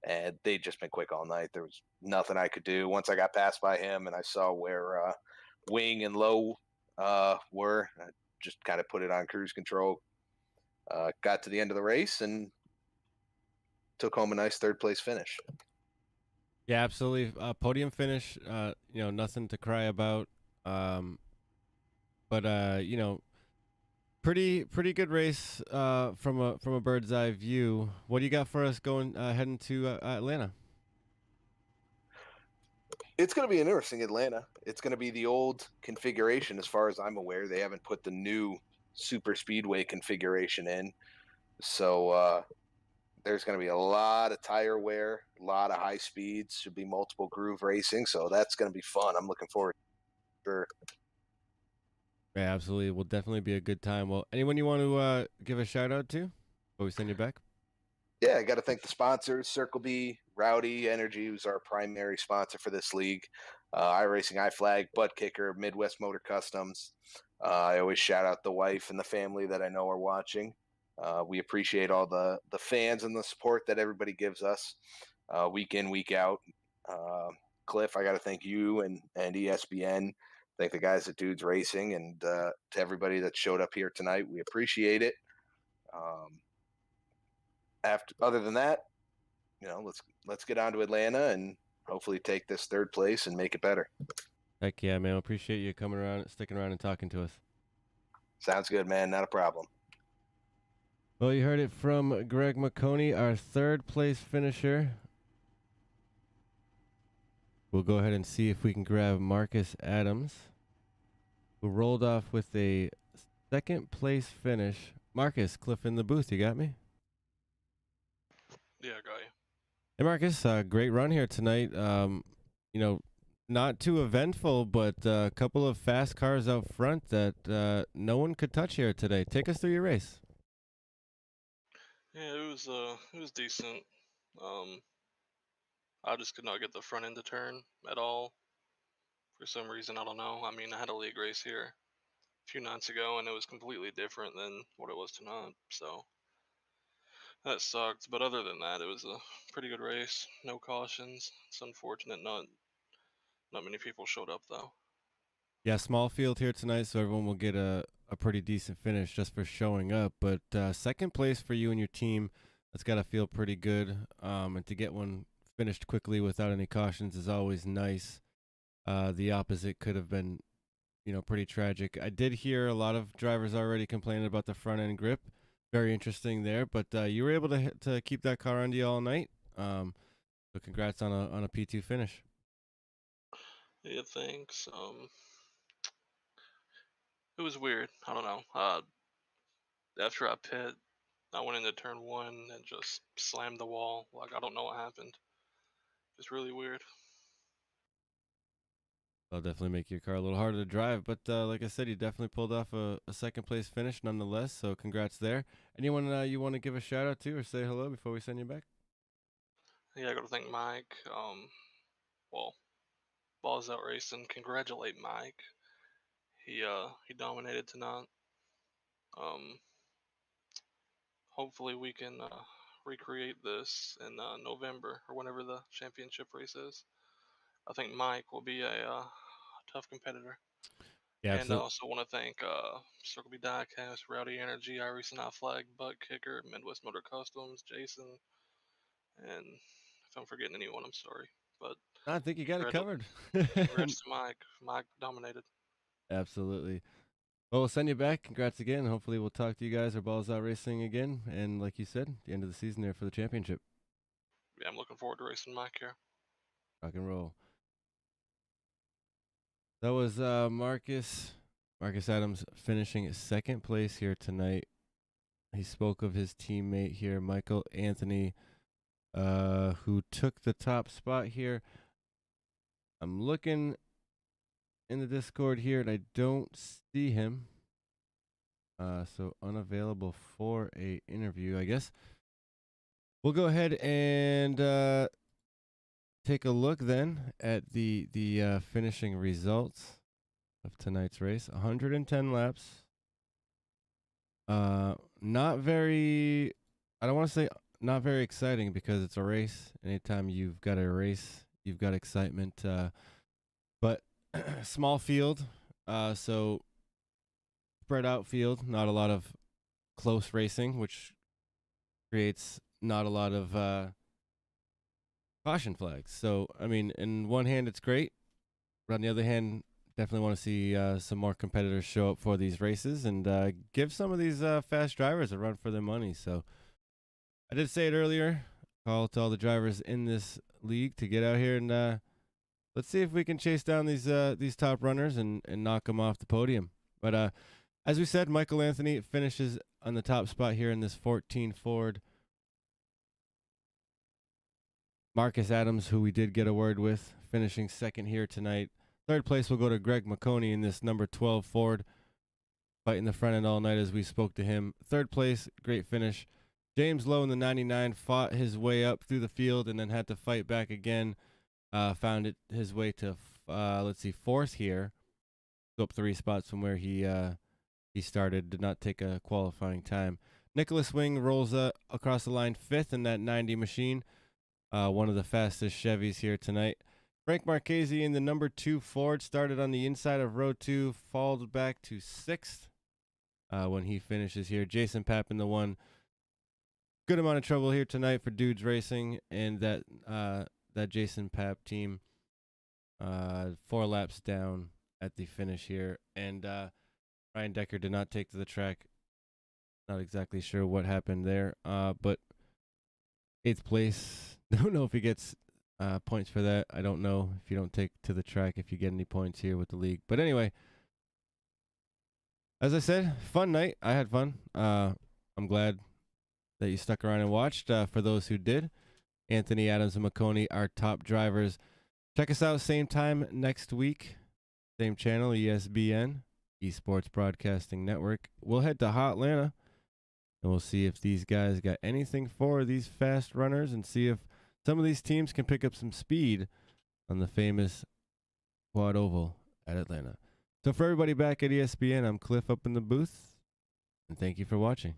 [SPEAKER 4] and they'd just been quick all night. There was nothing I could do. Once I got passed by him and I saw where Wing and Low were, I just kind of put it on cruise control. Got to the end of the race and took home a nice third place finish.
[SPEAKER 2] Yeah, absolutely. Podium finish, nothing to cry about. But pretty good race from a bird's eye view. What do you got for us going heading to Atlanta?
[SPEAKER 4] It's going to be an interesting Atlanta. It's going to be the old configuration as far as I'm aware. They haven't put the new super speedway configuration in. So there's going to be a lot of tire wear, a lot of high speeds, should be multiple groove racing. So that's going to be fun. I'm looking forward to it.
[SPEAKER 2] Yeah, absolutely. Will definitely be a good time. Well, anyone you want to give a shout out to before we send you back?
[SPEAKER 4] Yeah, I got to thank the sponsors, Circle B, Rowdy Energy, who's our primary sponsor for this league, iRacing, iFlag, Buttkicker, Midwest Motor Customs. I always shout out the wife and the family that I know are watching. We appreciate all the fans and the support that everybody gives us week in, week out. Cliff, I got to thank you and ESBN. Thank the guys at Dudes Racing, and to everybody that showed up here tonight. We appreciate it. Other than that, let's get on to Atlanta and hopefully take this third place and make it better.
[SPEAKER 2] Heck yeah, man. Appreciate you coming around, sticking around and talking to us.
[SPEAKER 4] Sounds good, man. Not a problem.
[SPEAKER 2] Well, you heard it from Greg McConey, our third place finisher. We'll go ahead and see if we can grab Marcus Adams, who rolled off with a second place finish. Marcus, Cliff in the booth, you got me?
[SPEAKER 5] Yeah, I got you.
[SPEAKER 2] Hey, Marcus, great run here tonight. Not too eventful, but a couple of fast cars out front that no one could touch here today. Take us through your race.
[SPEAKER 5] Yeah, it was decent. I just could not get the front end to turn at all. For some reason, I don't know. I mean, I had a league race here a few nights ago, and it was completely different than what it was tonight. So that sucked. But other than that, it was a pretty good race. No cautions. It's unfortunate not many people showed up though.
[SPEAKER 2] Yeah, small field here tonight, so everyone will get a pretty decent finish just for showing up. But second place for you and your team, that's got to feel pretty good. And to get one finished quickly without any cautions is always nice. The opposite could have been, pretty tragic. I did hear a lot of drivers already complaining about the front end grip. Very interesting there, but you were able to keep that car under you all night. So congrats on a P2 finish.
[SPEAKER 5] Yeah, thanks. It was weird. I don't know. After I pit, I went into turn 1 and just slammed the wall. Like, I don't know what happened. It's really weird.
[SPEAKER 2] That'll definitely make your car a little harder to drive. But like I said, you definitely pulled off a second place finish nonetheless. So congrats there. Anyone you want to give a shout out to or say hello before we send you back?
[SPEAKER 5] Yeah, I got to thank Mike. Well, Balls Out Racing. Congratulate Mike. He dominated tonight. Hopefully we can recreate this in November or whenever the championship race is. I think Mike will be a tough competitor.
[SPEAKER 2] Yeah,
[SPEAKER 5] And I
[SPEAKER 2] absolutely.
[SPEAKER 5] also want to thank Circle B Diecast, Rowdy Energy, iRacing, iFlag, Buttkicker, Midwest Motor Customs, Jason, and if I'm forgetting anyone, I'm sorry. But
[SPEAKER 2] I think you got it covered.
[SPEAKER 5] congrats to Mike. Mike dominated.
[SPEAKER 2] Absolutely. Well, we'll send you back. Congrats again. Hopefully, we'll talk to you guys or Balls Out Racing again. And like you said, the end of the season there for the championship.
[SPEAKER 5] Yeah, I'm looking forward to racing Mike here.
[SPEAKER 2] Rock and roll. That was Marcus Adams finishing second place here tonight. He spoke of his teammate here, Michael Anthony, who took the top spot here. I'm looking in the Discord here, and I don't see him. So unavailable for a interview, I guess. We'll go ahead and take a look then at the finishing results of tonight's race. 110 laps. Not very. I don't want to say not very exciting because it's a race. Anytime you've got a race, you've got excitement. But small field, so spread out field. Not a lot of close racing, which creates not a lot of caution flags. So I mean, in one hand, it's great, but on the other hand, definitely want to see some more competitors show up for these races and give some of these fast drivers a run for their money. So I did say it earlier. Call to all the drivers in this league to get out here and let's see if we can chase down these top runners and knock them off the podium. But as we said, Michael Anthony finishes on the top spot here in this 14 Ford. Marcus Adams, who we did get a word with, finishing second here tonight. Third place will go to Greg McConey in this number 12 Ford, fighting the front end all night as we spoke to him. Third place, great finish. James Lowe in the 99 fought his way up through the field and then had to fight back again. Found his way to, fourth here. Go up 3 spots from where he started. Did not take a qualifying time. Nicholas Wing rolls across the line 5th in that 90 machine. One of the fastest Chevys here tonight. Frank Marchese in the number 2 Ford started on the inside of row 2, followed back to 6th when he finishes here. Jason Papp in the 1. Good amount of trouble here tonight for Dudes Racing and that Jason Papp team. 4 laps down at the finish here. And Ryan Decker did not take to the track. Not exactly sure what happened there, but 8th place. Don't know if he gets points for that. I don't know if you don't take to the track if you get any points here with the league. But anyway, as I said, fun night. I had fun. I'm glad that you stuck around and watched. For those who did, Anthony, Adams, and McConey are top drivers. Check us out same time next week. Same channel, ESBN, Esports Broadcasting Network. We'll head to Hotlanta, and we'll see if these guys got anything for these fast runners and see if some of these teams can pick up some speed on the famous Quad Oval at Atlanta. So for everybody back at ESPN, I'm Cliff up in the booth, and thank you for watching.